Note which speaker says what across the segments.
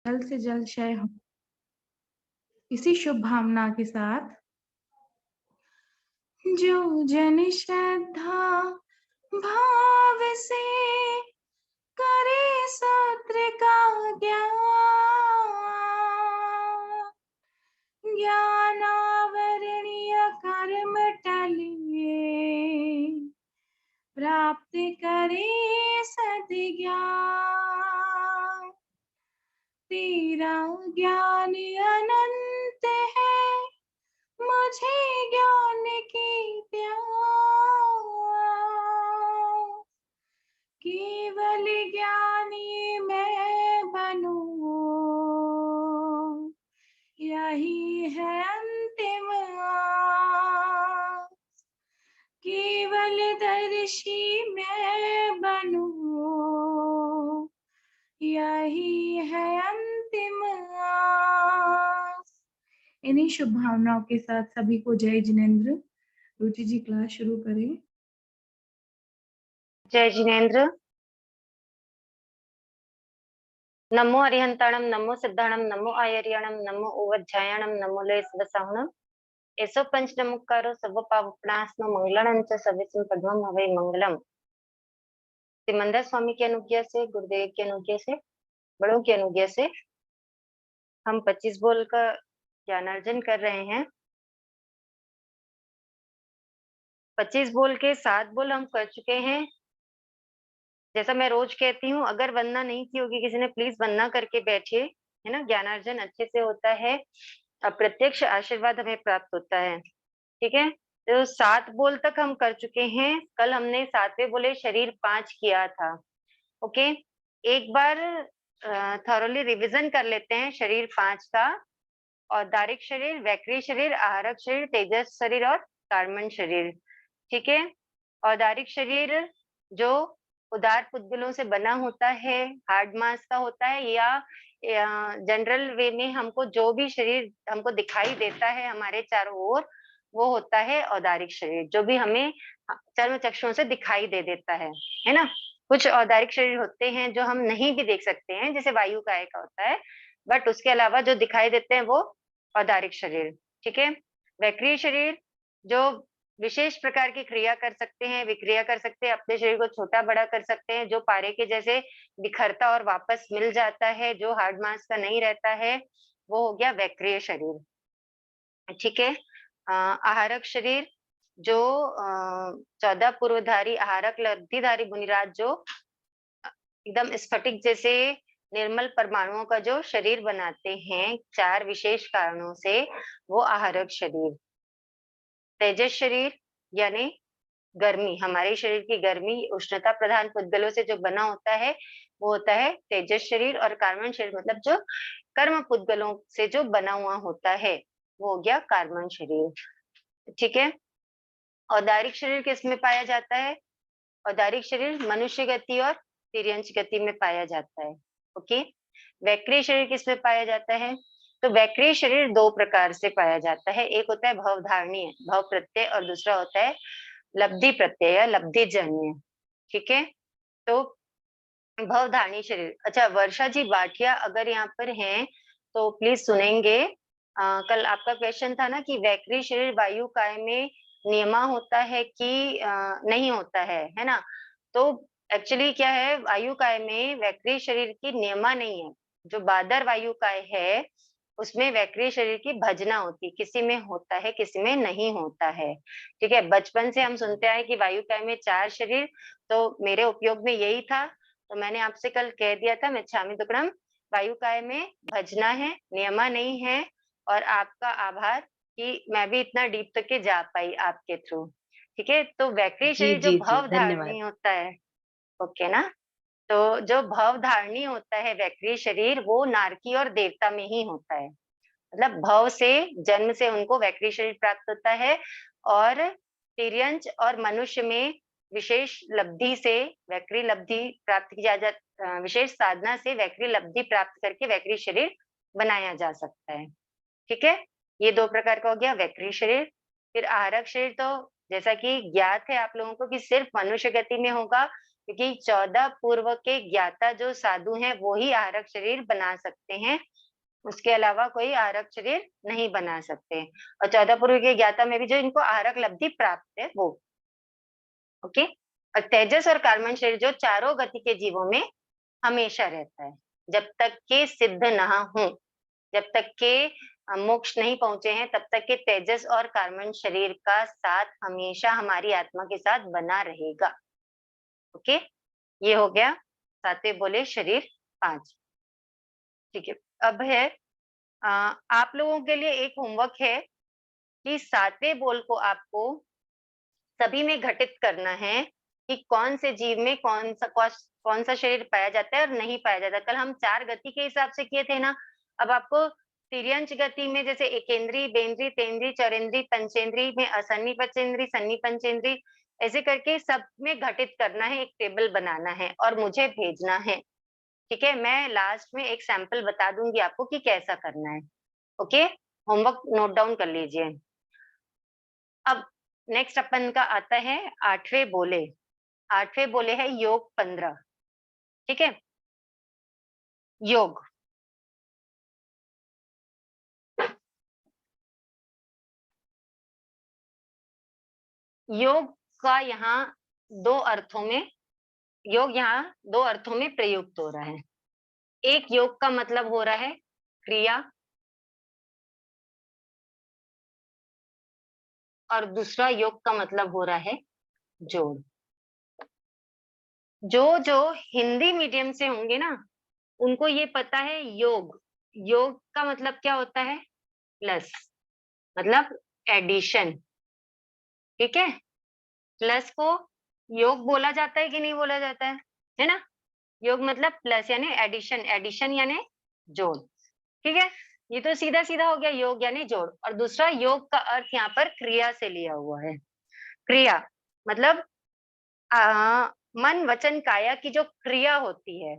Speaker 1: जल्द से जल्द क्षय हो। इसी शुभ भावना के साथ जो जन श्रद्धा भाव से करे सूत्र का ज्ञानावरणीय कर्म टलिए प्राप्त करे सद्ज्ञान। तेरा ज्ञान अनंत है, मुझे ज्ञान की प्यास। केवल ज्ञानी मैं बनूं, यही है अंतिम आस। केवल दर्शी मैं बनूं, यही है अंतिम आस। इन्हीं शुभ भावनाओं के साथ सभी को जय जिनेंद्र। रुचि जी क्लास शुरू करें।
Speaker 2: जय जिनेंद्र। नमो अरिहंताणम, नमो सिद्धाणम, नमो आयर्याणम, नमो ओवज्जायाणम, नमो लेसवसाहुणम। एसो पंच नमुकारो सर्व पापनाशनो मंगलम च सविस्म पद्मम हवे मंगलम। सिमंदर स्वामी की अनुज्ञा से, गुरुदेव की अनुज्ञा से, बड़ों की अनुज्ञा से हम 25 बोल का ज्ञानार्जन कर रहे हैं। 25 बोल के 7 बोल हम कर चुके हैं। जैसा मैं रोज कहती हूँ, अगर वंदना नहीं की होगी किसी ने, प्लीज वंदना करके बैठिए, है ना। ज्ञानार्जन अच्छे से होता है, अप्रत्यक्ष आशीर्वाद हमें प्राप्त होता है। ठीक है, तो 7 बोल तक हम कर चुके हैं। कल हमने 7वें बोले शरीर 5 किया था। ओके, एक बार थॉरली रिवीजन कर लेते हैं शरीर 5 का। औदारिक शरीर, वैक्री शरीर, आहारक शरीर, तेजस शरीर और कार्मण शरीर। ठीक है, औदारिक शरीर जो उदार पुद्गलों से बना होता है, हार्ड मास का होता है, या जनरल वे में हमको जो भी शरीर हमको दिखाई देता है हमारे चारों ओर, वो होता है औदारिक शरीर, जो भी हमें चर्म चक्षुओं से दिखाई दे देता है ना। कुछ औदारिक शरीर होते हैं जो हम नहीं भी देख सकते हैं, जैसे वायु काय का होता है, बट उसके अलावा जो दिखाई देते हैं वो औदारिक शरीर। ठीक है, वैक्रीय शरीर जो विशेष प्रकार की क्रिया कर सकते हैं, विक्रिया कर सकते हैं, अपने शरीर को छोटा बड़ा कर सकते हैं, जो पारे के जैसे बिखरता और वापस मिल जाता है, जो हार्ड मास का नहीं रहता है, वो हो गया वैक्रीय शरीर। ठीक है, आहारक शरीर जो 14 पूर्वधारी आहारक लब्धिधारी मुनिराज जो एकदम स्फटिक जैसे निर्मल परमाणुओं का जो शरीर बनाते हैं 4 विशेष कारणों से, वो आहारक शरीर। तेजस शरीर यानी गर्मी, हमारे शरीर की गर्मी उष्णता प्रधान पुद्गलों से जो बना होता है, वो होता है तेजस शरीर। और कार्बन शरीर मतलब जो कर्म पुद्गलों से जो बना हुआ होता है, वो हो गया कार्बन शरीर। ठीक है, औदारिक शरीर किस में पाया जाता है? औदारिक शरीर मनुष्य गति और तिर्यंच गति में पाया जाता है। ओके, वैक्रीय शरीर किस में पाया जाता है? तो वैक्रीय शरीर 2 प्रकार से पाया जाता है। एक होता है भवधारणीय, भव प्रत्यय, और दूसरा होता है लब्धि प्रत्यय या लब्धि जन्य। ठीक है, तो भवधारणी शरीर। अच्छा, वर्षा जी बाटिया अगर यहाँ पर हैं तो प्लीज सुनेंगे। कल आपका क्वेश्चन था ना कि वैक्रीय शरीर वायु काय में नियमा होता है कि नहीं होता है ना। तो एक्चुअली क्या है, वायु काय में वैक्रीय शरीर की नियमा नहीं है। जो बादर वायु काय है उसमें वैक्रीय शरीर की भजना होती, किसी में होता है किसी में नहीं होता है। ठीक है, बचपन से हम सुनते आए कि वायु काय में 4 शरीर, तो मेरे उपयोग में यही था। तो मैंने आपसे कल कह दिया था मिच्छामि दुक्कडम, वायु काय में भजना है, नियमा नहीं है। और आपका आभार कि मैं भी इतना डीप तक के जा पाई आपके थ्रू। ठीक है, तो वैक्रीय
Speaker 3: जी,
Speaker 2: शरीर जो
Speaker 3: जी, जी,
Speaker 2: भव
Speaker 3: धन्यवाद।
Speaker 2: धारणी होता है, ओके ना, तो जो भव धारणी होता है वैक्रीय शरीर, वो नारकी और देवता में ही होता है। मतलब भव से, जन्म से उनको वैक्रीय शरीर प्राप्त होता है, और तिर्यंच और मनुष्य में विशेष लब्धि से वैक्री लब्धि प्राप्त की जा विशेष साधना से वैक्री लब्धि प्राप्त करके वैक्री शरीर बनाया जा सकता है। ठीक है, ये 2 प्रकार का हो गया वैक्री शरीर। फिर आहारक शरीर तो जैसा कि ज्ञात है आप लोगों को कि सिर्फ मनुष्य गति में होगा, क्योंकि 14 पूर्व के ज्ञाता जो साधु हैं वो ही आहारक शरीर बना सकते हैं, उसके अलावा कोई आहारक शरीर नहीं बना सकते। और 14 पूर्व के ज्ञाता में भी जो इनको आहारक लब्धि प्राप्त है वो। ओके। और तेजस और कार्बन शरीर जो चारों गति के जीवों में हमेशा रहता है, जब तक के सिद्ध न हो, जब तक के मोक्ष नहीं पहुंचे हैं, तब तक के तेजस और कार्बन शरीर का साथ हमेशा हमारी आत्मा के साथ बना रहेगा। ओके, ये हो गया सातवें बोले शरीर 5। ठीक है, अब है आप लोगों के लिए एक होमवर्क है कि सातवें बोल को आपको सभी में घटित करना है कि कौन से जीव में कौन सा शरीर पाया जाता है और नहीं पाया जाता। कल हम 4 गति के हिसाब से किए थे ना, अब आपको तिर्यंच गति में जैसे एकेंद्री, बेंद्री, तेंद्री, चौरेंद्री, पंचेंद्री में असन्नी पंचेंद्री, सन्नी पंचेंद्री, ऐसे करके सब में घटित करना है, एक टेबल बनाना है और मुझे भेजना है। ठीक है, मैं लास्ट में एक सैंपल बता दूंगी आपको कि कैसा करना है। ओके, होमवर्क नोट डाउन कर लीजिए। अब नेक्स्ट अपन का आता है 8वें बोले। 8वें बोले है योग 15। ठीक है, योग। योग का यहाँ 2 अर्थों में, योग यहाँ 2 अर्थों में प्रयुक्त हो रहा है। एक योग का मतलब हो रहा है क्रिया, और दूसरा योग का मतलब हो रहा है जोड़। जो हिंदी मीडियम से होंगे ना, उनको ये पता है योग, योग का मतलब क्या होता है, प्लस, मतलब एडिशन। ठीक है, प्लस को योग बोला जाता है कि नहीं बोला जाता है ना। योग मतलब प्लस यानी एडिशन, एडिशन यानी जोड़। ठीक है, ये तो सीधा सीधा हो गया, योग यानी जोड़। और दूसरा योग का अर्थ यहाँ पर क्रिया से लिया हुआ है। क्रिया मतलब मन वचन काया की जो क्रिया होती है।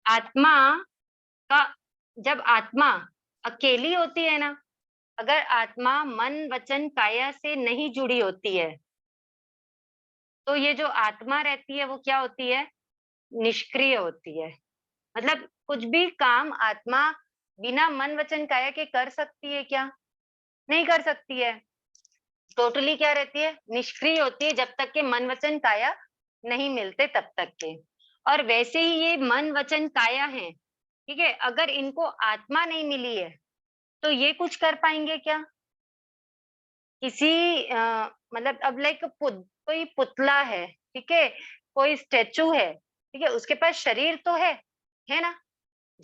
Speaker 2: आत्मा का, जब आत्मा अकेली होती है ना, अगर आत्मा मन वचन काया से नहीं जुड़ी होती है, तो ये जो आत्मा रहती है वो क्या होती है, निष्क्रिय होती है। मतलब कुछ भी काम आत्मा बिना मन वचन काया के कर सकती है क्या, नहीं कर सकती है। टोटली क्या रहती है, निष्क्रिय होती है, जब तक के मन वचन काया नहीं मिलते तब तक के। और वैसे ही ये मन वचन काया है, ठीक है, अगर इनको आत्मा नहीं मिली है तो ये कुछ कर पाएंगे क्या। किसी मतलब अब लाइक कोई पुतला है, ठीक है, कोई स्टेचू है, ठीक है, उसके पास शरीर तो है ना।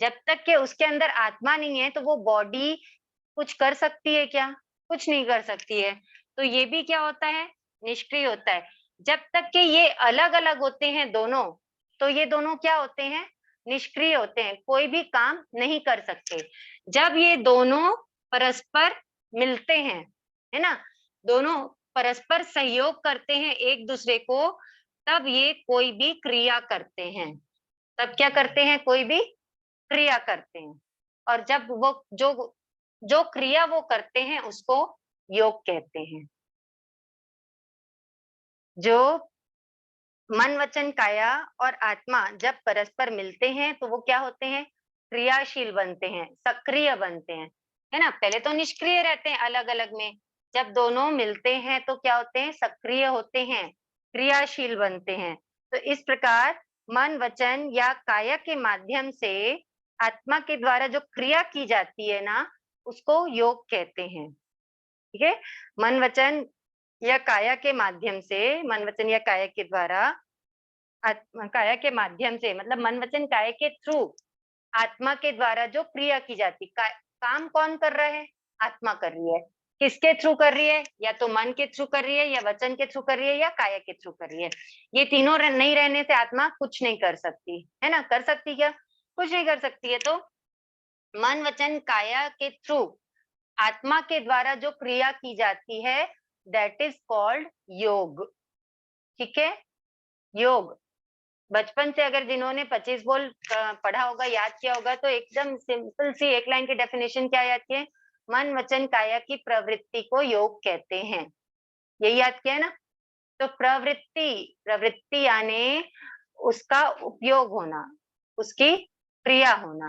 Speaker 2: जब तक के उसके अंदर आत्मा नहीं है तो वो बॉडी कुछ कर सकती है क्या, कुछ नहीं कर सकती है। तो ये भी क्या होता है, निष्क्रिय होता है। जब तक के ये अलग अलग होते हैं दोनों, तो ये दोनों क्या होते हैं, निष्क्रिय होते हैं, कोई भी काम नहीं कर सकते। जब ये दोनों परस्पर मिलते हैं, है ना, दोनों परस्पर सहयोग करते हैं एक दूसरे को, तब ये कोई भी क्रिया करते हैं। तब क्या करते हैं, कोई भी क्रिया करते हैं। और जब वो जो जो क्रिया वो करते हैं उसको योग कहते हैं। जो मन वचन काया और आत्मा जब परस्पर मिलते हैं तो वो क्या होते हैं, क्रियाशील बनते हैं, सक्रिय बनते हैं, है ना। पहले तो निष्क्रिय रहते हैं अलग अलग में, जब दोनों मिलते हैं तो क्या होते हैं, सक्रिय होते हैं, क्रियाशील बनते हैं। तो इस प्रकार मन वचन या काया के माध्यम से आत्मा के द्वारा जो क्रिया की जाती है ना, उसको योग कहते हैं। ठीक है, मन वचन या काया के माध्यम से, मन वचन या काया के द्वारा, काया के माध्यम से मतलब मन वचन काया के थ्रू आत्मा के द्वारा जो क्रिया की जाती, काम कौन कर रहा है, आत्मा कर रही है। किसके थ्रू कर रही है, या तो मन के थ्रू कर रही है, या वचन के थ्रू कर रही है, या काया के थ्रू कर रही है। ये तीनों नहीं रहने से आत्मा कुछ नहीं कर सकती, है ना। कर सकती क्या, कुछ नहीं कर सकती है। तो मन वचन काया के थ्रू आत्मा के द्वारा जो क्रिया की जाती है, दैट इज कॉल्ड योग। ठीक है, योग। बचपन से अगर जिन्होंने 25 बोल पढ़ा होगा, याद किया होगा, तो एकदम सिंपल सी एक लाइन की डेफिनेशन क्या याद किए, मन वचन काया की प्रवृत्ति को योग कहते हैं। यही याद किया है ना। तो प्रवृत्ति, प्रवृत्ति यानी उसका उपयोग होना, उसकी क्रिया होना,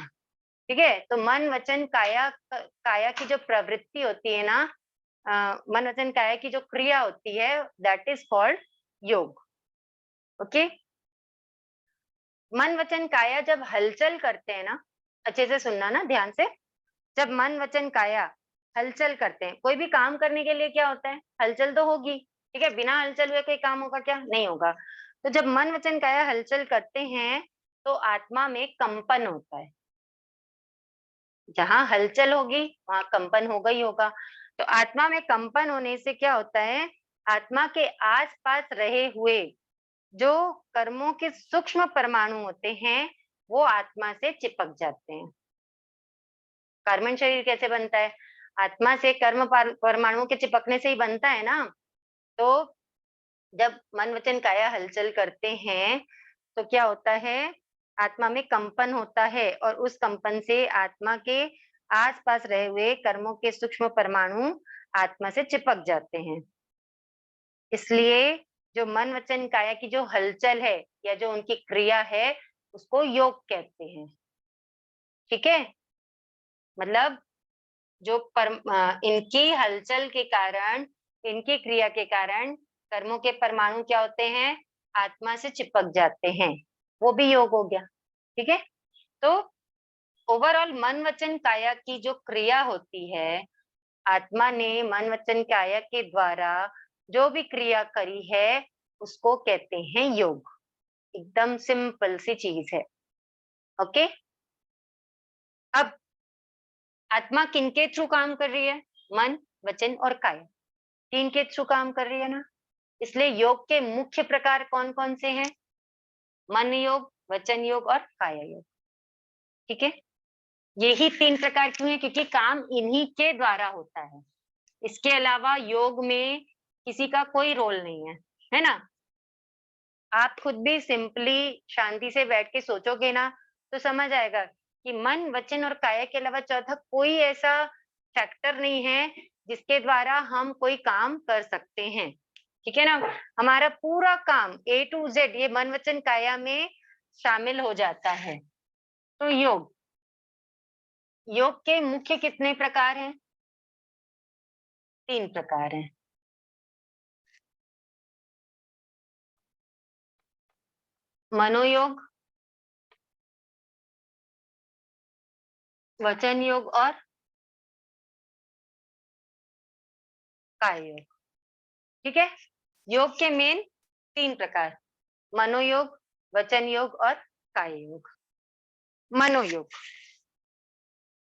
Speaker 2: ठीक है। तो मन वचन काया, काया की जो प्रवृत्ति होती है ना, मन वचन काया की जो क्रिया होती है, दैट इज कॉल्ड योग। ओके, मन वचन काया जब हलचल करते हैं ना, अच्छे से सुनना ना ध्यान से, जब मन वचन काया हलचल करते हैं, कोई भी काम करने के लिए क्या होता है, हलचल तो होगी, ठीक है। बिना हलचल हुए कोई काम होगा क्या, नहीं होगा। तो जब मन वचन काया हलचल करते हैं तो आत्मा में कंपन होता है। जहां हलचल होगी वहां कंपन होगा ही होगा। तो आत्मा में कंपन होने से क्या होता है, आत्मा के आसपास रहे हुए जो कर्मों के सूक्ष्म परमाणु होते हैं वो आत्मा से चिपक जाते हैं। कर्मण शरीर कैसे बनता है, आत्मा से कर्म परमाणुओं के चिपकने से ही बनता है ना। तो जब मन वचन काया हलचल करते हैं तो क्या होता है, आत्मा में कंपन होता है और उस कंपन से आत्मा के आसपास रहे हुए कर्मों के सूक्ष्म परमाणु आत्मा से चिपक जाते हैं। इसलिए जो मन वचन काया की जो हलचल है या जो उनकी क्रिया है उसको योग कहते हैं, ठीक है। मतलब जो इनकी हलचल के कारण, इनकी क्रिया के कारण कर्मों के परमाणु क्या होते हैं, आत्मा से चिपक जाते हैं, वो भी योग हो गया, ठीक है। तो ओवरऑल मन वचन काया की जो क्रिया होती है, आत्मा ने मन वचन काया के द्वारा जो भी क्रिया करी है उसको कहते हैं योग। एकदम सिंपल सी चीज है। ओके, अब आत्मा किनके थ्रू काम कर रही है, मन वचन और काया, तीन के थ्रू काम कर रही है ना। इसलिए योग के मुख्य प्रकार कौन कौन से हैं, मन योग, वचन योग और काया योग, ठीक है। यही तीन प्रकार क्यों है, क्योंकि काम इन्हीं के द्वारा होता है। इसके अलावा योग में किसी का कोई रोल नहीं है ना। आप खुद भी सिंपली शांति से बैठ के सोचोगे ना तो समझ आएगा कि मन वचन और काया के अलावा चौथा कोई ऐसा फैक्टर नहीं है जिसके द्वारा हम कोई काम कर सकते हैं, ठीक है ना। हमारा पूरा काम A to Z ये मन वचन काया में शामिल हो जाता है। तो योग, योग के मुख्य कितने प्रकार हैं, तीन प्रकार हैं। मनोयोग, वचन योग और काय योग, ठीक है। योग के मेन तीन प्रकार, मनोयोग, वचन योग और काय योग। मनोयोग,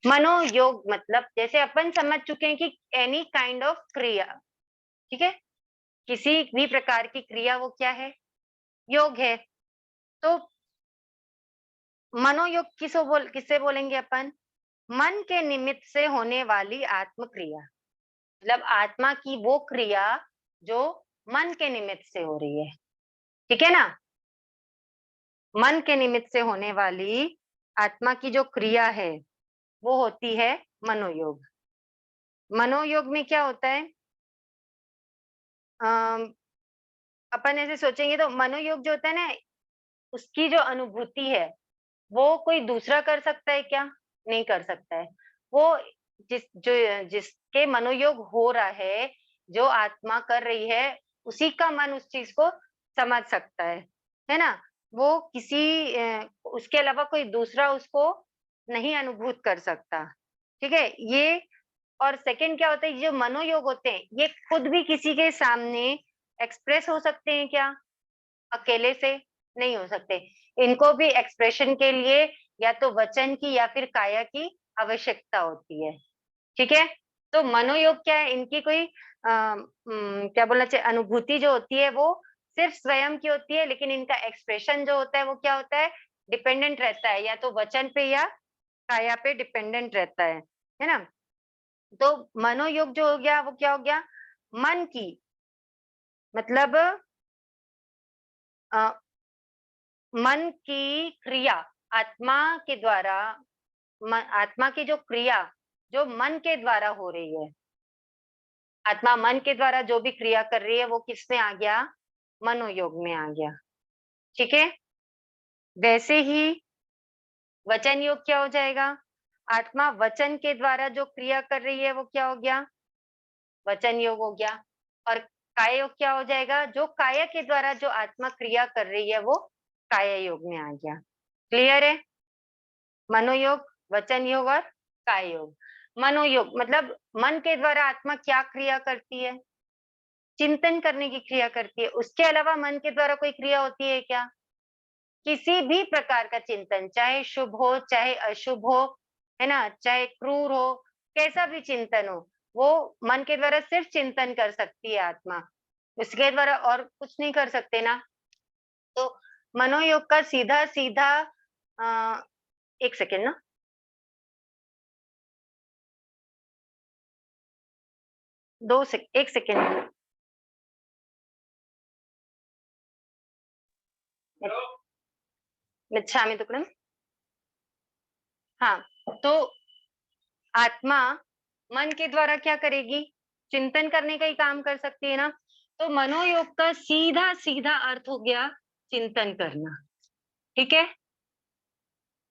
Speaker 2: मनोयोग मतलब जैसे अपन समझ चुके हैं कि एनी काइंड ऑफ क्रिया, ठीक है, किसी भी प्रकार की क्रिया वो क्या है, योग है। तो मनोयोग किससे बोलेंगे अपन, मन के निमित्त से होने वाली आत्म क्रिया, मतलब आत्मा की वो क्रिया जो मन के निमित्त से हो रही है, ठीक है ना। मन के निमित्त से होने वाली आत्मा की जो क्रिया है वो होती है मनोयोग। मनोयोग में क्या होता है, अपन ऐसे सोचेंगे तो मनोयोग जो होता है ना, उसकी जो अनुभूति है वो कोई दूसरा कर सकता है क्या, नहीं कर सकता है। वो जिसके मनोयोग हो रहा है, जो आत्मा कर रही है, उसी का मन उस चीज को समझ सकता है ना। वो किसी उसके अलावा कोई दूसरा उसको नहीं अनुभूत कर सकता, ठीक है ये। और सेकंड क्या होता है, ये जो मनोयोग होते हैं ये खुद भी किसी के सामने एक्सप्रेस हो सकते हैं क्या, अकेले से नहीं हो सकते। इनको भी एक्सप्रेशन के लिए या तो वचन की या फिर काया की आवश्यकता होती है, ठीक है। तो मनोयोग क्या है, इनकी कोई क्या बोलना चाहिए, अनुभूति जो होती है वो सिर्फ स्वयं की होती है, लेकिन इनका एक्सप्रेशन जो होता है वो क्या होता है, डिपेंडेंट रहता है या तो वचन पे या काया पे डिपेंडेंट रहता है ना। तो मनोयोग जो हो गया वो क्या हो गया, मन की मतलब अ, मन की क्रिया, आत्मा के द्वारा, आत्मा की जो क्रिया जो मन के द्वारा हो रही है, आत्मा मन के द्वारा जो भी क्रिया कर रही है वो किसमें आ गया, मनोयोग में आ गया। ठीक है, वैसे ही वचन योग क्या हो जाएगा? आत्मा वचन के द्वारा जो क्रिया कर रही है वो क्या हो गया? वचन योग हो गया। और काय योग क्या हो जाएगा? जो काय के द्वारा जो आत्मा क्रिया कर रही है वो काय योग में आ गया। क्लियर है? मनोयोग, वचन योग और काय योग। मनोयोग मतलब मन के द्वारा आत्मा क्या क्रिया करती है? चिंतन करने की क्रिया करती है। उसके अलावा मन के द्वारा कोई क्रिया होती है क्या? किसी भी प्रकार का चिंतन, चाहे शुभ हो चाहे अशुभ हो, है ना, चाहे क्रूर हो, कैसा भी चिंतन हो, वो मन के द्वारा सिर्फ चिंतन कर सकती है आत्मा, उसके द्वारा और कुछ नहीं कर सकते ना। तो मनोयोग का सीधा सीधा एक सेकेंड ना, एक सेकेंड। मिच्छामि दुक्कडम। हाँ, तो आत्मा मन के द्वारा क्या करेगी? चिंतन करने का ही काम कर सकती है ना। तो मनोयोग का सीधा सीधा अर्थ हो गया चिंतन करना। ठीक है,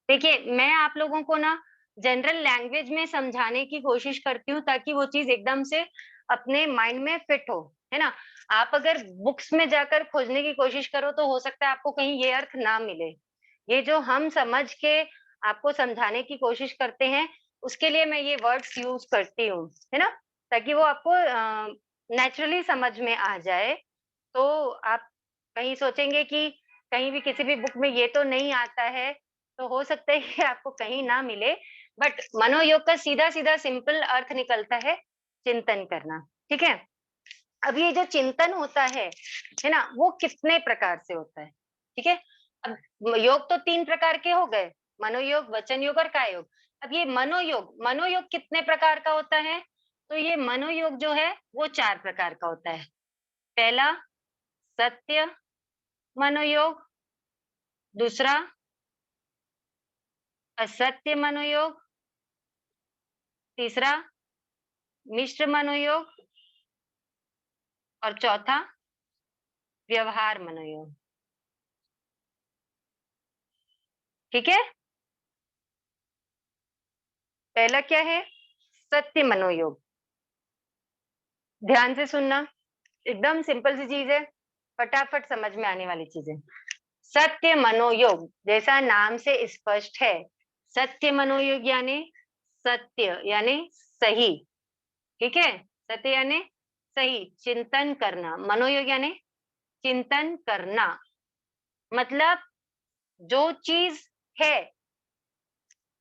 Speaker 2: देखिए मैं आप लोगों को ना जनरल लैंग्वेज में समझाने की कोशिश करती हूँ ताकि वो चीज एकदम से अपने माइंड में फिट हो, है ना। आप अगर बुक्स में जाकर खोजने की कोशिश करो तो हो सकता है आपको कहीं ये अर्थ ना मिले। ये जो हम समझ के आपको समझाने की कोशिश करते हैं, उसके लिए मैं ये वर्ड्स यूज करती हूँ, है ना, ताकि वो आपको नेचुरली समझ में आ जाए। तो आप कहीं सोचेंगे कि कहीं भी किसी भी बुक में ये तो नहीं आता है, तो हो सकता है कि आपको कहीं ना मिले, बट मनोयोग का सीधा सीधा सिंपल अर्थ निकलता है चिंतन करना। ठीक है, अब ये जो चिंतन होता है ना, वो कितने प्रकार से होता है? ठीक है, अब योग तो 3 प्रकार के हो गए, मनोयोग, वचन योग और काय योग। अब ये मनोयोग, मनोयोग कितने प्रकार का होता है? तो ये मनोयोग जो है वो 4 प्रकार का होता है। पहला सत्य मनोयोग, दूसरा असत्य मनोयोग, तीसरा मिश्र मनोयोग और चौथा व्यवहार मनोयोग। ठीक है, पहला क्या है? सत्य मनोयोग। ध्यान से सुनना, एकदम सिंपल सी चीज है, फटाफट समझ में आने वाली चीज है। सत्य मनोयोग जैसा नाम से स्पष्ट है, सत्य मनोयोग यानी सत्य यानी सही। ठीक है, सत्य यानी सही, चिंतन करना। मनोयोग यानी चिंतन करना, मतलब जो चीज है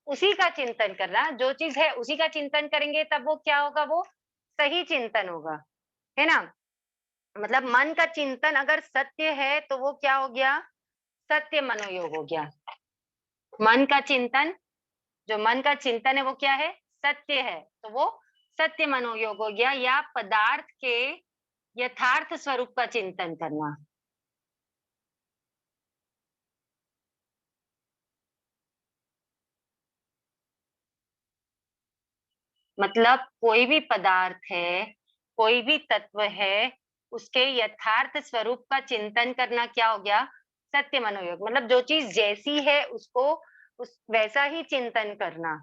Speaker 2: उसी का चिंतन करना। जो चीज है उसी का चिंतन करेंगे तब वो क्या होगा? वो सही चिंतन होगा, है ना। मतलब मन का चिंतन अगर सत्य है तो वो क्या हो गया? सत्य मनोयोग हो गया। मन का चिंतन, जो मन का चिंतन है वो क्या है? सत्य है, तो वो सत्य मनोयोग हो गया, या पदार्थ के यथार्थ स्वरूप का चिंतन करना। मतलब कोई भी पदार्थ है, कोई भी तत्व है, उसके यथार्थ स्वरूप का चिंतन करना क्या हो गया? सत्य मनोयोग। मतलब जो चीज जैसी है उसको उस वैसा ही चिंतन करना।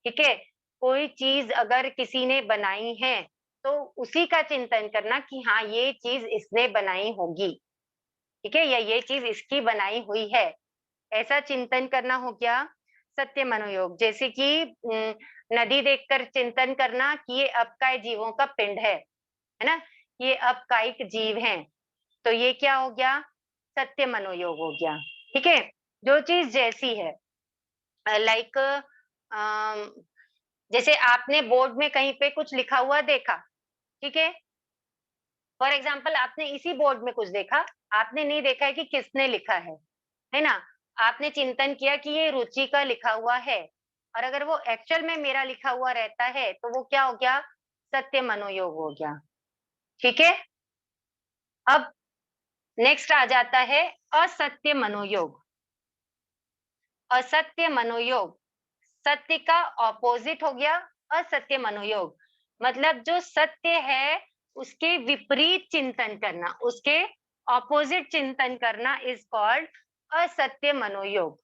Speaker 2: ठीक है, कोई चीज अगर किसी ने बनाई है तो उसी का चिंतन करना कि हाँ ये चीज इसने बनाई होगी, ठीक है, या ये चीज इसकी बनाई हुई है, ऐसा चिंतन करना हो गया सत्य मनोयोग। जैसे कि नदी देखकर चिंतन करना कि ये अपकाय जीवों का पिंड है ना, ये अपकायिक जीव हैं, तो ये क्या हो गया? सत्य मनोयोग हो गया। ठीक है, जो चीज जैसी है, लाइक जैसे आपने बोर्ड में कहीं पे कुछ लिखा हुआ देखा, ठीक है, फॉर एग्जाम्पल आपने इसी बोर्ड में कुछ देखा, आपने नहीं देखा है कि किसने लिखा है ना। आपने चिंतन किया कि ये रुचि का लिखा हुआ है, और अगर वो एक्चुअल में मेरा लिखा हुआ रहता है तो वो क्या हो गया? सत्य मनोयोग हो गया। ठीक है, अब नेक्स्ट आ जाता है असत्य मनोयोग। असत्य मनोयोग सत्य का ऑपोजिट हो गया, असत्य मनोयोग। मतलब जो सत्य है उसके विपरीत चिंतन करना, उसके ऑपोजिट चिंतन करना इज कॉल्ड असत्य मनोयोग।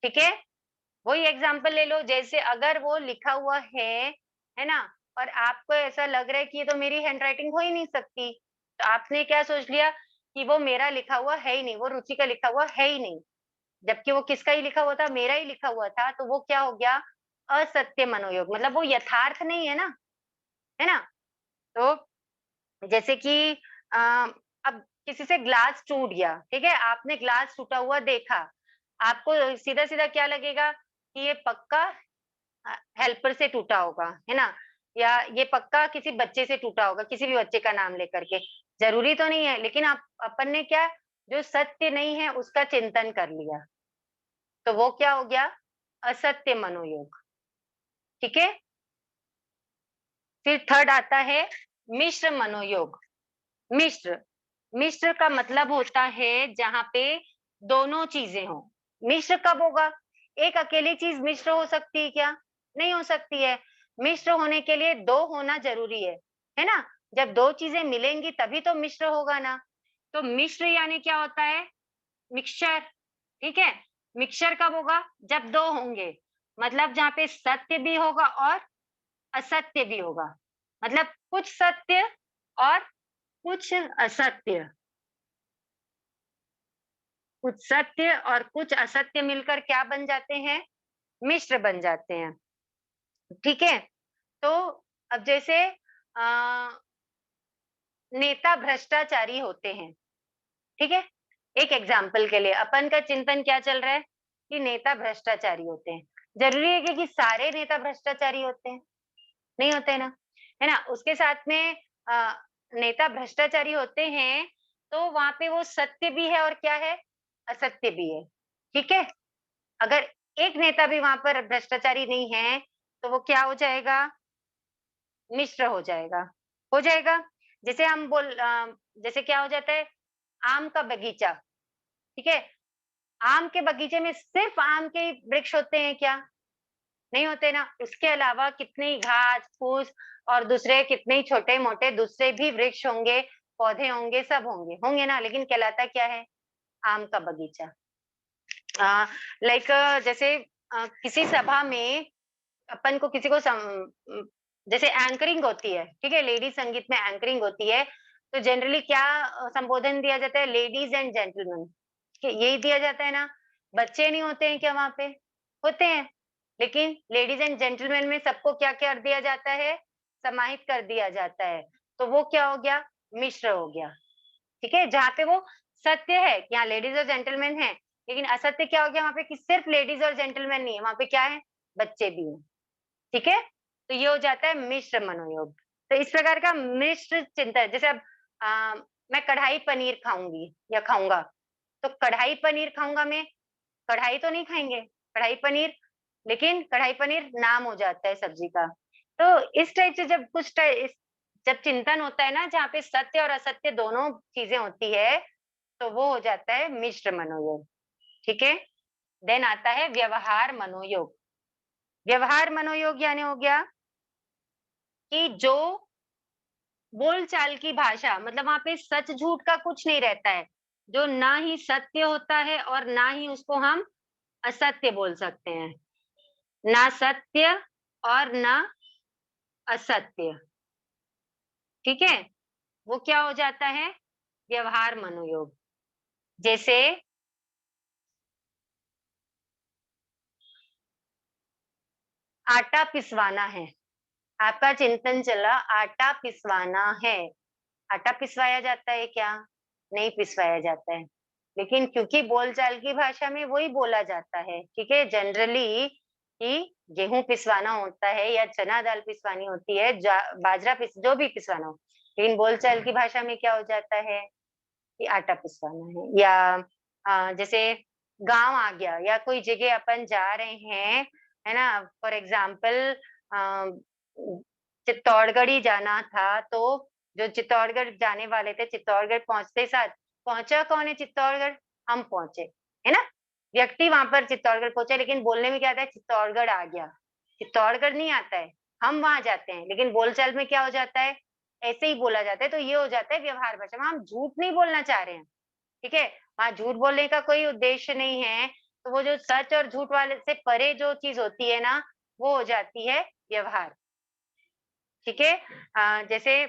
Speaker 2: ठीक है, वही एग्जाम्पल ले लो, जैसे अगर वो लिखा हुआ है ना, और आपको ऐसा लग रहा है कि ये तो मेरी हैंडराइटिंग हो ही नहीं सकती, तो आपने क्या सोच लिया कि वो मेरा लिखा हुआ है ही नहीं, वो रुचि का लिखा हुआ है ही नहीं, जबकि वो किसका ही लिखा हुआ था, मेरा ही लिखा हुआ था, तो वो क्या हो गया, असत्य मनोयोग, मतलब वो यथार्थ नहीं है ना, है ना। तो जैसे कि अ, अब किसी से ग्लास टूट गया, ठीक है, आपने ग्लास टूटा हुआ देखा, आपको सीधा-सीधा क्या लगेगा कि ये पक्का हेल्पर से टूटा होगा, है ना? या ये पक्का किसी बच्चे से टूटा होगा, किसी भी बच्चे का नाम लेकर के। ज़रूरी तो नहीं है, लेकिन आप अपन ने क्या, जो सत्य नहीं है उसका चिंतन कर लिया, तो वो क्या हो गया, असत्य मनोयोग। ठीक है? फिर थर्ड आता है मिश्र मनोयोग। मिश्र, मिश्र का मतलब होता है जहाँ पे दोनों चीजें हों। मिश्र कब होगा? एक अकेली चीज मिश्र हो सकती है क्या? नहीं हो सकती है। मिश्र होने के लिए दो होना जरूरी है ना? जब दो चीजें मिलेंगी तभी तो मिश्र होगा ना। तो मिश्र यानी क्या होता है? मिक्सचर, ठीक है? मिक्सचर कब होगा? जब दो होंगे, मतलब जहाँ पे सत्य भी होगा और असत्य भी होगा, मतलब कुछ सत्य और कुछ असत्य, कुछ सत्य और कुछ असत्य मिलकर क्या बन जाते हैं? मिश्र बन जाते हैं। ठीक है? तो अब जैसे नेता भ्रष्टाचारी होते हैं, ठीक है? एक एग्जाम्पल के लिए अपन का चिंतन क्या चल रहा है कि नेता भ्रष्टाचारी होते हैं। जरूरी है कि सारे नेता भ्रष्टाचारी होते हैं? नहीं होते ना, है ना? उसके साथ में अ, नेता भ्रष्टाचारी होते हैं, तो वहाँ पे वो सत्य भी है और क्या है? असत्य भी है। ठीक है? अगर एक नेता भी वहाँ पर भ्रष्टाचारी नहीं है, तो वो क्या हो जाएगा? मिश्र हो जाएगा। हो जाएगा? जैसे जैसे क्या हो जाता है? आम का बगीचा, ठीक है? आम के बगीचे में सिर्फ आम के ही वृक्ष होते हैं क्या? नहीं होते ना, उसके अलावा कितनी घास-फूस और दूसरे कितने ही छोटे-मोटे दूसरे भी वृक्ष होंगे, पौधे होंगे, सब होंगे, होंगे ना, लेकिन कहलाता क्या है? आम का बगीचा। अ, लाइक जैसे किसी सभा में अपन को किसी को जैसे एंकरिंग होती है, ठीक है? लेडी संगीत में एंकरिंग होती है, तो जनरली क्या संबोधन दिया जाता है? लेडीज एंड जेंटलमैन, ठीक है? यही दिया जाता है ना? बच्चे नहीं होते हैं क्या वहाँ पे? होते हैं, लेकिन लेडीज एंड जेंटलमैन में सबको क्या कर दिया जाता है? समाहित कर दिया जाता है, तो वो क्या हो गया? मिश्र हो गया। ठीक है? जहाँ पे वो सत्य है कि हाँ, लेडीज और जेंटलमैन है, लेकिन असत्य क्या हो गया वहाँ पे कि सिर्फ लेडीज और जेंटलमैन नहीं है, वहाँ पे क्या है? बच्चे भी हैं। ठीक है? तो ये हो जाता है मिश्र मनोयोग। तो इस प्रकार का मिश्र चिंतन, जैसे अब मैं कढ़ाई पनीर खाऊँगी या खाऊँगा, तो कढ़ाई पनीर खाऊँगा मैं, कढ़ाई तो नहीं खाएँगे, कढ़ाई पनीर, लेकिन कढ़ाई पनीर नाम हो जाता है सब्जी का। तो इस टाइप से जब कुछ टा इस जब चिंतन होता है ना, जहाँ पे सत्य और असत्य दोनों चीज़ें होती है, तो वो हो जाता है मिश्र मनोयोग। ठीक है? देन आता है व्यवहार मनोयोग। व्यवहार मनोयोग यानी हो गया कि जो बोलचाल की भाषा, मतलब वहाँ पे सच झूठ का कुछ नहीं रहता है। जो ना ही सत्य होता है और ना ही उसको हम असत्य बोल सकते हैं। ना सत्य और ना असत्य, ठीक है? वो क्या हो जाता है? व्यवहार मनोयोग। जैसे आटा पिसवाना है, आपका चिंतन चला आटा पिसवाना है। आटा पिसवाया जाता है क्या? नहीं पिसवाया जाता है। लेकिन क्योंकि बोलचाल की भाषा में वही बोला जाता है, ठीक है? जनरली कि गेहूँ पिसवाना होता है या चना दाल पिसवानी होती है, बाजरा जो भी पिसवाना हो। लेकिन बोलचाल की भाषा में क्या हो जाता है कि आटा पिसवाना है, या जैसे गाँव आ गया या कोई जगह अपन जा रहे हैं, है ना? फॉर एग्ज़ाम्पल अ, चित्तौड़गढ़ ही जाना था, तो जो चित्तौड़गढ़ जाने वाले थे, चित्तौड़गढ़ पहुँचते साथ पहुँचा कौन है चित्तौड़गढ़? हम पहुँचे, है ना? व्यक्ति वहाँ पर चित्तौड़गढ़ पहुँचा, लेकिन बोलने में क्या आता है? चित्तौड़गढ़ आ गया। चित्तौड़गढ़ नहीं आता है, हम वहाँ जाते हैं, लेकिन बोलचाल में क्या हो जाता है? ऐसे ही बोला जाता है, तो ये हो जाता है व्यवहार भाषा में। हम झूठ नहीं बोलना चाह रहे हैं, ठीक है? वहाँ झूठ बोलने का कोई उद्देश्य नहीं है, तो वो जो सच और झूठ वाले से परे जो चीज़ होती है ना, वो हो जाती है व्यवहार, ठीक है? जैसे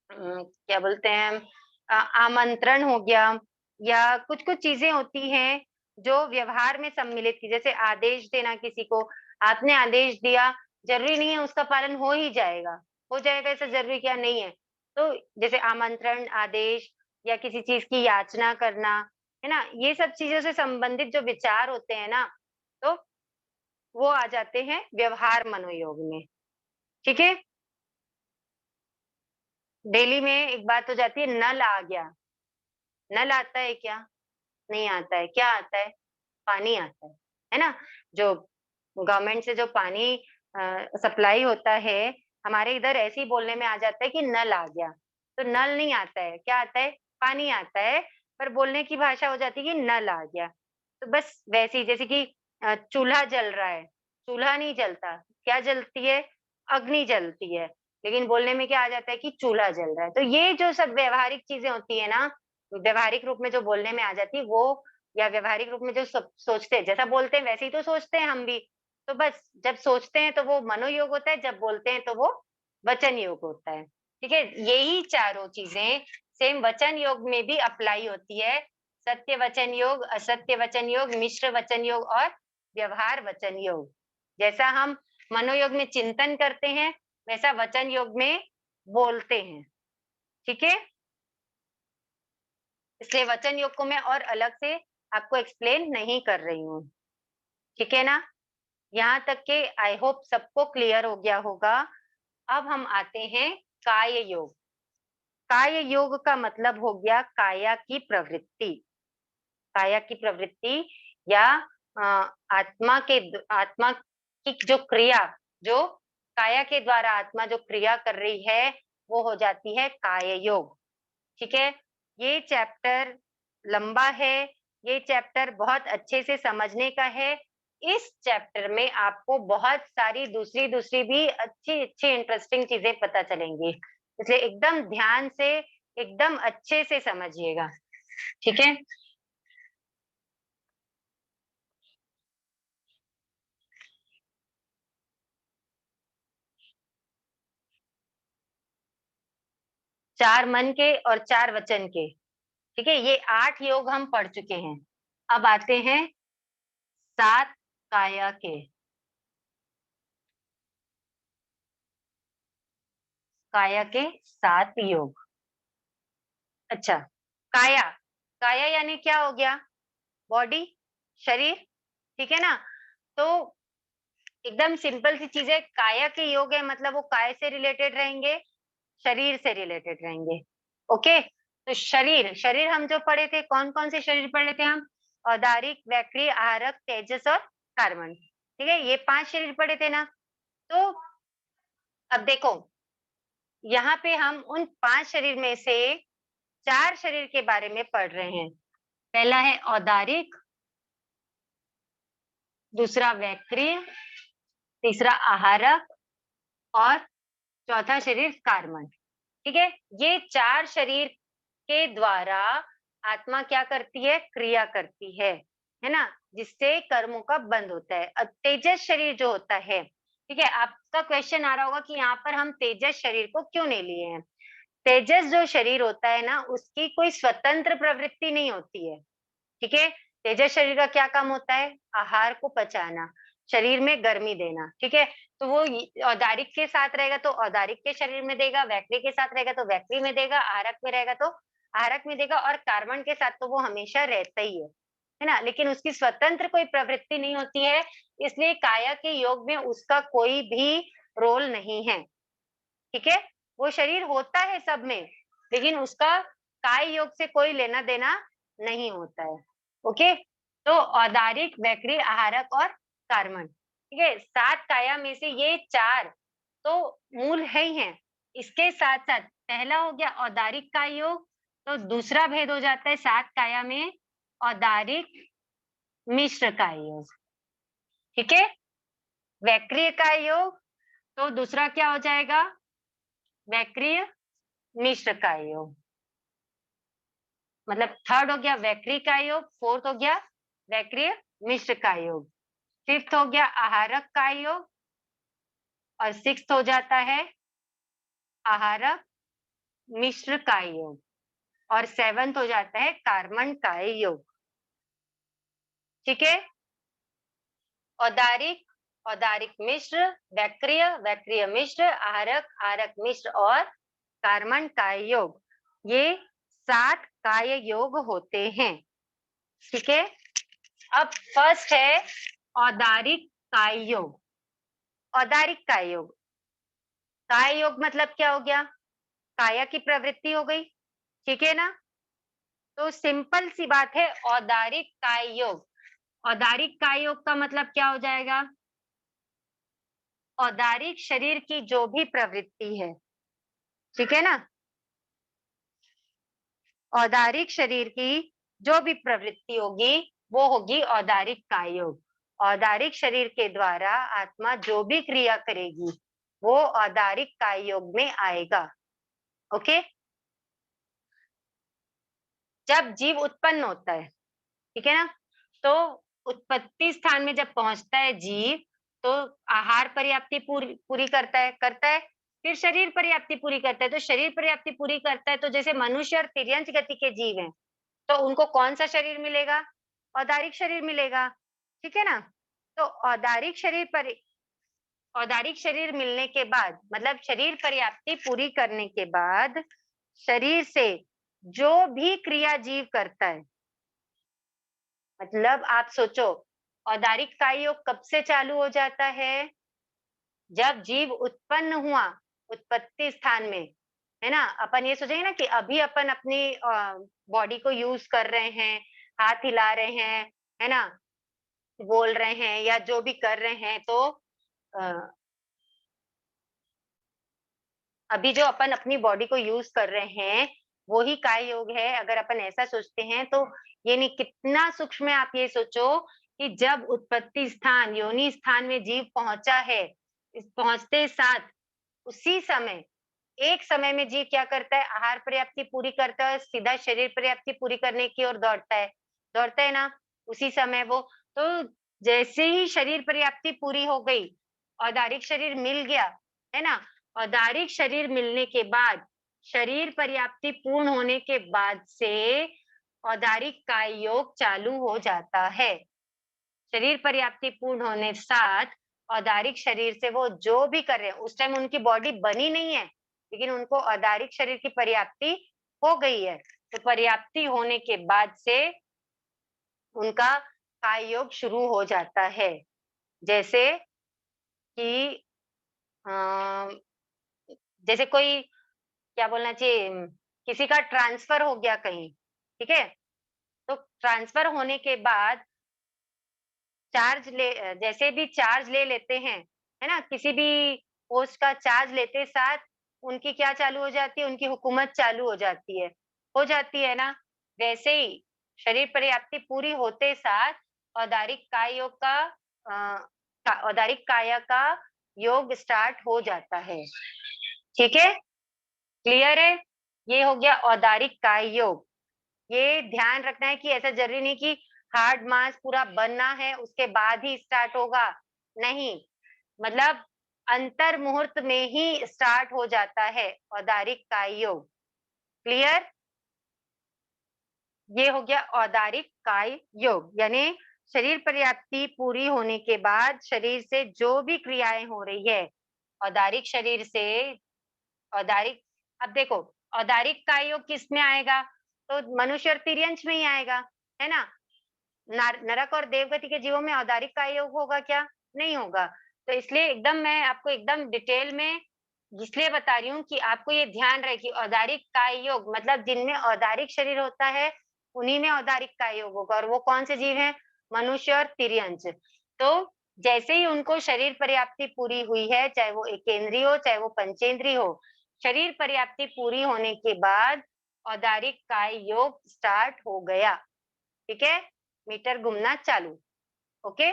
Speaker 2: क्या बोलते हैं, आमंत्रण हो गया या कुछ-कुछ चीज़ें होती हैं जो व्यवहार में सम्मिलित थी, जैसे आदेश देना किसी को, आपने आदेश दिया, ज़रूरी नहीं है उसका पालन हो जाएगा ऐसा ज़रूरी क्या नहीं है। तो जैसे आमंत्रण, आदेश या किसी चीज़ की याचना करना, है ना? ये सब चीज़ों से संबंधित जो विचार होते हैं ना, तो वो आ जाते हैं व्यवहार मनोयोग में, ठीक है? डेली में एक बात हो जाती है, नल आ गया, नल आता है क्या? नहीं आता है, क्या आता है? पानी आता है ना? जो गवर्नमेंट से जो पानी सप्लाई होता है, हमारे इधर ऐसे ही बोलने में आ जाता है कि नल आ गया, तो नल नहीं आता है, क्या आता है? पानी आता है, पर बोलने की भाषा हो जाती है कि नल आ गया। तो बस वैसे ही जैसे कि चूल्हा जल रहा है, चूल्हा नहीं जलता, क्या जलती है? अग्नि जलती है, लेकिन बोलने में क्या आ जाता है कि चूल्हा जल रहा है। तो ये जो सब व्यावहारिक चीज़ें होती है ना, व्यावहारिक रूप में जो बोलने में आ जाती है वो, या व्यावहारिक रूप में जो सब सोचते हैं, जैसा बोलते हैं वैसे ही तो सोचते हैं हम भी। तो बस जब सोचते हैं तो वो मनोयोग होता है, जब बोलते हैं तो वो वचन योग होता है। ठीक है? यही चारों चीज़ें सेम वचन योग में भी अप्लाई होती है। सत्य वचन योग, असत्य वचन योग, मिश्र वचन योग और व्यवहार वचन योग। जैसा हम मनोयोग में चिंतन करते हैं, वैसा वचन योग में बोलते हैं। ठीक है? इसलिए वचन योग को मैं और अलग से आपको एक्सप्लेन नहीं कर रही हूँ। ठीक है ना? यहाँ तक के आई होप सबको क्लियर हो गया होगा। अब हम आते हैं काय योग। काय योग का मतलब हो गया काया की प्रवृत्ति। काया की प्रवृत्ति या अ, आत्मा की जो क्रिया, जो काया के द्वारा आत्मा जो क्रिया कर रही है, वो हो जाती है काय योग। ठीक है? ये चैप्टर लंबा है, ये चैप्टर बहुत अच्छे से समझने का है। इस चैप्टर में आपको बहुत सारी दूसरी-दूसरी भी अच्छी-अच्छी इंटरेस्टिंग चीज़ें पता चलेंगी। इसलिए एकदम ध्यान से, एकदम अच्छे से समझिएगा। ठीक है? 4 मन के और 4 वचन के। ठीक है? ये 8 योग हम पढ़ चुके हैं। अब आते हैं 7 काया के। काया के 7 योग। अच्छा, काया, काया यानी क्या हो गया? बॉडी, शरीर, ठीक है ना? तो एकदम सिंपल सी चीज़ है, काया के योग है मतलब वो काय से रिलेटेड रहेंगे? शरीर से रिलेटेड रहेंगे। ओके? तो शरीर, शरीर हम जो पढ़े थे, कौन-कौन से शरीर पढ़े थे हम? औदारिक, वैक्री, आहारक, तेजस और कार्बन। ठीक है? ये 5 शरीर पढ़े थे ना? तो अब देखो, यहाँ पे हम उन 5 शरीर में से 4 शरीर के बारे में पढ़ रहे हैं। पहला है औदारिक, दूसरा वैक्रिय, तीसरा आहारक और चौथा शरीर कार्बन। ठीक है? ये 4 शरीर के द्वारा आत्मा क्या करती है? क्रिया करती है ना? जिससे कर्मों का बंध होता है। अब तेजस शरीर जो होता है, ठीक है? आपका क्वेश्चन आ रहा होगा कि यहाँ पर हम तेजस शरीर को क्यों नहीं लिए हैं? तेजस जो शरीर होता है ना, उसकी कोई स्वतंत्र प्रवृत्ति नहीं होती है। ठीक है? तेजस शरीर का क्या काम होता है? आहार को पचाना, शरीर में गर्मी देना, ठीक है? तो वो औदारिक के साथ रहेगा तो औदारिक के शरीर में देगा, वैक्री के साथ रहेगा तो वैक्री में देगा, आहारक में रहेगा तो आहारक में देगा और कार्बन के साथ तो वो हमेशा रहता ही है ना? लेकिन उसकी स्वतंत्र कोई प्रवृत्ति नहीं होती है, इसलिए काया के योग में उसका कोई भी रोल नहीं है, ठीक है? वो शरीर होता है सब में, लेकिन उसका काय योग से कोई लेना-देना नहीं होता है। ओके? तो औदारिक, वैक्री, आहारक और कार्बन, ठीक है? 7 काया में से ये 4 तो मूल है ही हैं। इसके साथ-साथ पहला हो गया औदारिक काय योग, तो दूसरा भेद हो जाता है 7 काया में औदारिक मिश्र काय योग, ठीक है? वैक्रिय काय योग, तो दूसरा क्या हो जाएगा? वैक्रिय मिश्र काय योग। मतलब थर्ड हो गया वैक्रिय काय योग, फोर्थ हो गया वैक्रिय मिश्र काय योग, फिफ्थ हो गया आहारक काय योग और सिक्स्थ हो जाता है आहारक मिश्र काय योग और सेवंथ हो जाता है कार्बन काय योग। ठीक है, औदारिक, औदारिक मिश्र, वैक्रिय, वैक्रिय मिश्र, आहारक, आहारक मिश्र और कार्बन काय योग, ये 7 काय योग होते हैं। ठीक है, अब फर्स्ट है औदारिक काय योग। औदारिक काय योग, काय योग मतलब क्या हो गया? काया की प्रवृत्ति हो गई, ठीक है ना? तो सिंपल सी बात है औदारिक काय योग। औदारिक काय योग का मतलब क्या हो जाएगा? औदारिक शरीर की जो भी प्रवृत्ति है, ठीक है ना? औदारिक शरीर की जो भी प्रवृत्ति होगी वो होगी औदारिक काय योग। औदारिक शरीर के द्वारा आत्मा जो भी क्रिया करेगी वो औदारिक काय योग में आएगा। ओके, जब जीव उत्पन्न होता है, ठीक है ना, तो उत्पत्ति स्थान में जब पहुंचता है जीव, तो आहार पर्याप्ति पूरी पूरी करता है, फिर शरीर पर्याप्ति पूरी करता है। तो शरीर पर्याप्ति पूरी करता है, तो जैसे मनुष्य और तिर्यंच गति के जीव हैं, तो उनको कौन सा शरीर मिलेगा? औदारिक शरीर मिलेगा, ठीक है ना? तो औदारिक शरीर मिलने के बाद, मतलब शरीर पर्याप्ति पूरी करने के बाद, शरीर से जो भी क्रिया जीव करता है, मतलब आप सोचो औदारिक काय योग कब से चालू हो जाता है? जब जीव उत्पन्न हुआ, उत्पत्ति स्थान में, है ना? अपन ये सोचेंगे ना कि अभी अपन अपनी बॉडी को यूज कर रहे हैं, हाथ हिला रहे हैं, है ना? बोल रहे हैं या जो भी कर रहे हैं, तो अ, अभी जो अपन अपनी बॉडी को यूज कर रहे हैं, वो ही काय योग है। अगर अपन ऐसा सोचते हैं तो ये नहीं, कितना सूक्ष्म है, आप ये सोचो कि जब उत्पत्ति स्थान, योनि स्थान में जीव पहुंचा है, इस पहुंचते साथ उसी समय, एक समय में जीव क्या करता है? आहार पर्याप्ति पूरी करता है, सीधा शरीर पर्याप्ति पूरी करने की ओर दौड़ता है ना? उसी समय वो, तो जैसे ही शरीर पर्याप्ति पूरी हो गई, औदारिक शरीर मिल गया, है ना? औदारिक शरीर मिलने के बाद, शरीर पर्याप्ति पूर्ण होने के बाद से औदारिक काय योग चालू हो जाता है। शरीर पर्याप्ति पूर्ण होने साथ औदारिक शरीर से वो जो भी कर रहे हैं, उस टाइम उनकी बॉडी बनी नहीं है, लेकिन उनको औदारिक शरीर की पर्याप्ति हो गई है। तो पर्याप्ति होने के बाद से उनका काय योग शुरू हो जाता है। जैसे कि अ, जैसे कोई, क्या बोलना चाहिए, किसी का ट्रांसफर हो गया कहीं, ठीक है? तो ट्रांसफर होने के बाद जैसे भी चार्ज ले लेते हैं, है ना? किसी भी पोस्ट का चार्ज लेते साथ उनकी क्या चालू हो जाती है? उनकी हुकूमत चालू हो जाती है ना? वैसे ही शरीर पर्याप्ति पूरी होते साथ औदारिक काय योग औदारिक काया का योग स्टार्ट हो जाता है। ठीक है? क्लियर है? ये हो गया औदारिक काय योग। ये ध्यान रखना है कि ऐसा जरूरी नहीं कि हार्ड मास पूरा बनना है उसके बाद ही स्टार्ट होगा, नहीं, मतलब अंतर मुहूर्त में ही स्टार्ट हो जाता है औदारिक काय योग। क्लियर? ये हो गया औदारिक काय योग, यानी शरीर पर्याप्ति पूरी होने के बाद शरीर से जो भी क्रियाएं हो रही है, औदारिक शरीर से, औदारिक, अब देखो औदारिक काय योग किस में आएगा? तो मनुष्य और तिर्यंच में ही आएगा, है ना? नरक और देवगति के जीवों में औदारिक काय योग होगा क्या? नहीं होगा। तो इसलिए एकदम मैं आपको एकदम डिटेल में इसलिए बता रही हूँ कि आपको ये ध्यान रहे कि औदारिक काय योग मतलब जिनमें औदारिक शरीर होता है, उन्हीं में औदारिक काय योग होगा। और वो कौन से जीव हैं? मनुष्य और तिर्यंच। तो जैसे ही उनको शरीर पर्याप्ति पूरी हुई है, चाहे वो एकेंद्रीय हो, चाहे वो पंचेंद्रीय हो, शरीर पर्याप्ति पूरी होने के बाद औदारिक काय योग स्टार्ट हो गया। ठीक है? मीटर घूमना चालू। ओके,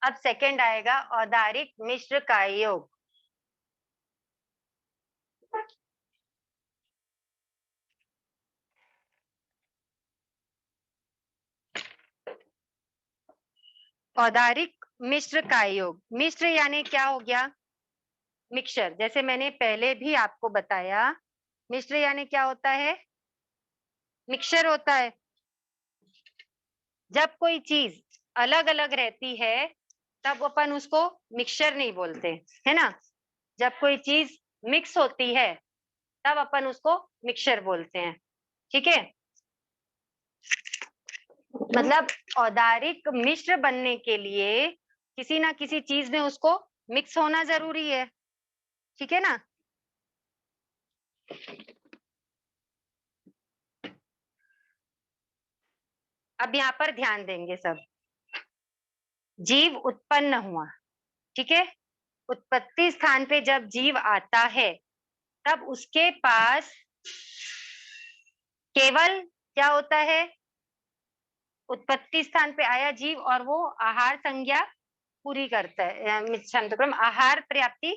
Speaker 2: अब सेकंड आएगा औदारिक मिश्र काय योग। औदारिक मिश्र काय योग। मिश्र यानी क्या हो गया? मिक्सचर। जैसे मैंने पहले भी आपको बताया, मिश्र यानी क्या होता है? मिक्सचर होता है। जब कोई चीज अलग अलग रहती है तब अपन उसको मिक्सचर नहीं बोलते, है ना। जब कोई चीज मिक्स होती है तब अपन उसको मिक्सचर बोलते हैं। ठीक है, मतलब औदारिक मिश्र बनने के लिए किसी ना किसी चीज में उसको मिक्स होना जरूरी है। ठीक है ना। अब यहाँ पर ध्यान देंगे सब। जीव उत्पन्न हुआ, ठीक है। उत्पत्ति स्थान पे जब जीव आता है तब उसके पास केवल क्या होता है? उत्पत्ति स्थान पे आया जीव और वो आहार संज्ञा पूरी करता है, क्षमताक्रम आहार पर्याप्ति।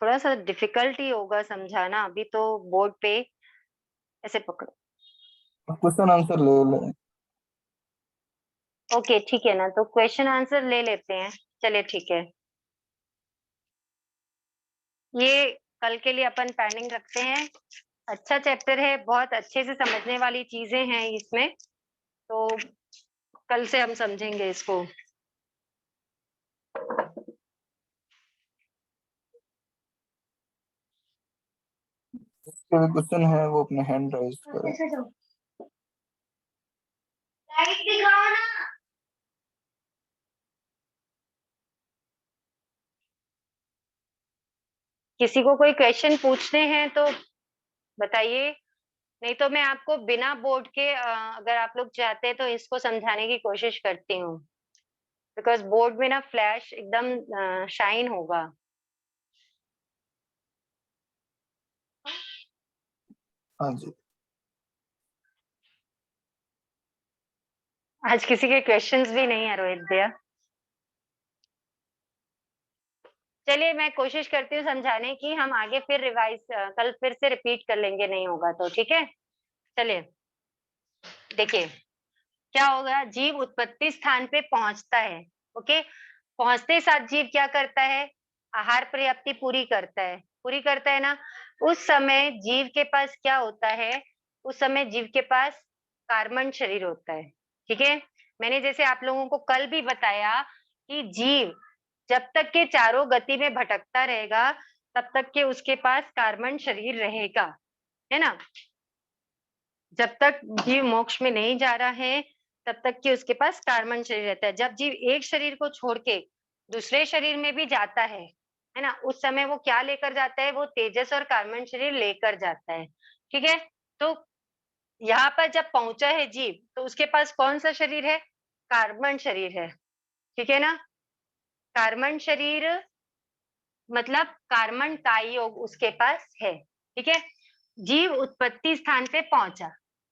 Speaker 2: थोड़ा सा डिफिकल्ट ही होगा समझाना, अभी तो बोर्ड पे ऐसे पकड़ो।
Speaker 3: क्वेश्चन आंसर ले ले।
Speaker 2: ओके ठीक है ना, तो क्वेश्चन आंसर ले लेते हैं। चलिए ठीक है, ये कल के लिए अपन पेंडिंग रखते हैं। अच्छा चैप्टर है, बहुत अच्छे से समझने वाली चीजें हैं इसमें, तो कल से हम समझेंगे इसको।
Speaker 3: क्वेश्चन है वो अपने हैंड राइज करें।
Speaker 2: लाइट दिखाओ ना। किसी को कोई क्वेश्चन पूछने हैं तो बताइए, नहीं तो मैं आपको बिना बोर्ड के अगर आप लोग चाहते हैं तो इसको समझाने की कोशिश करती हूँ, बिकॉज बोर्ड में ना फ्लैश एकदम शाइन होगा।
Speaker 3: हाँ जी।
Speaker 2: आज किसी के क्वेश्चंस भी नहीं है रोहित भैया। चलिए मैं कोशिश करती हूँ समझाने की, हम आगे फिर रिवाइज कल फिर से रिपीट कर लेंगे, नहीं होगा तो ठीक है। चलिए देखिए क्या होगा, जीव उत्पत्ति स्थान पे पहुंचता है। ओके, पहुंचते साथ जीव क्या करता है? आहार पर्याप्ति पूरी करता है, पूरी करता है ना। उस समय जीव के पास क्या होता है? उस समय जीव के पास कार्बन शरीर होता है। ठीक है, मैंने जैसे आप लोगों को कल भी बताया कि जीव जब तक के चारों गति में भटकता रहेगा तब तक के उसके पास कार्बन शरीर रहेगा, है ना। जब तक जीव मोक्ष में नहीं जा रहा है तब तक कि उसके पास कार्बन शरीर रहता है। जब जीव एक शरीर को छोड़ के दूसरे शरीर में भी जाता है ना, उस समय वो क्या लेकर जाता है? वो तेजस और कार्बन शरीर लेकर जाता है। ठीक है, तो यहाँ पर जब पहुंचा है जीव तो उसके पास कौन सा शरीर है? कार्बन शरीर है। ठीक है ना, कार्बन शरीर मतलब कार्बन का योग उसके पास है। ठीक है, जीव उत्पत्ति स्थान पे पहुंचा,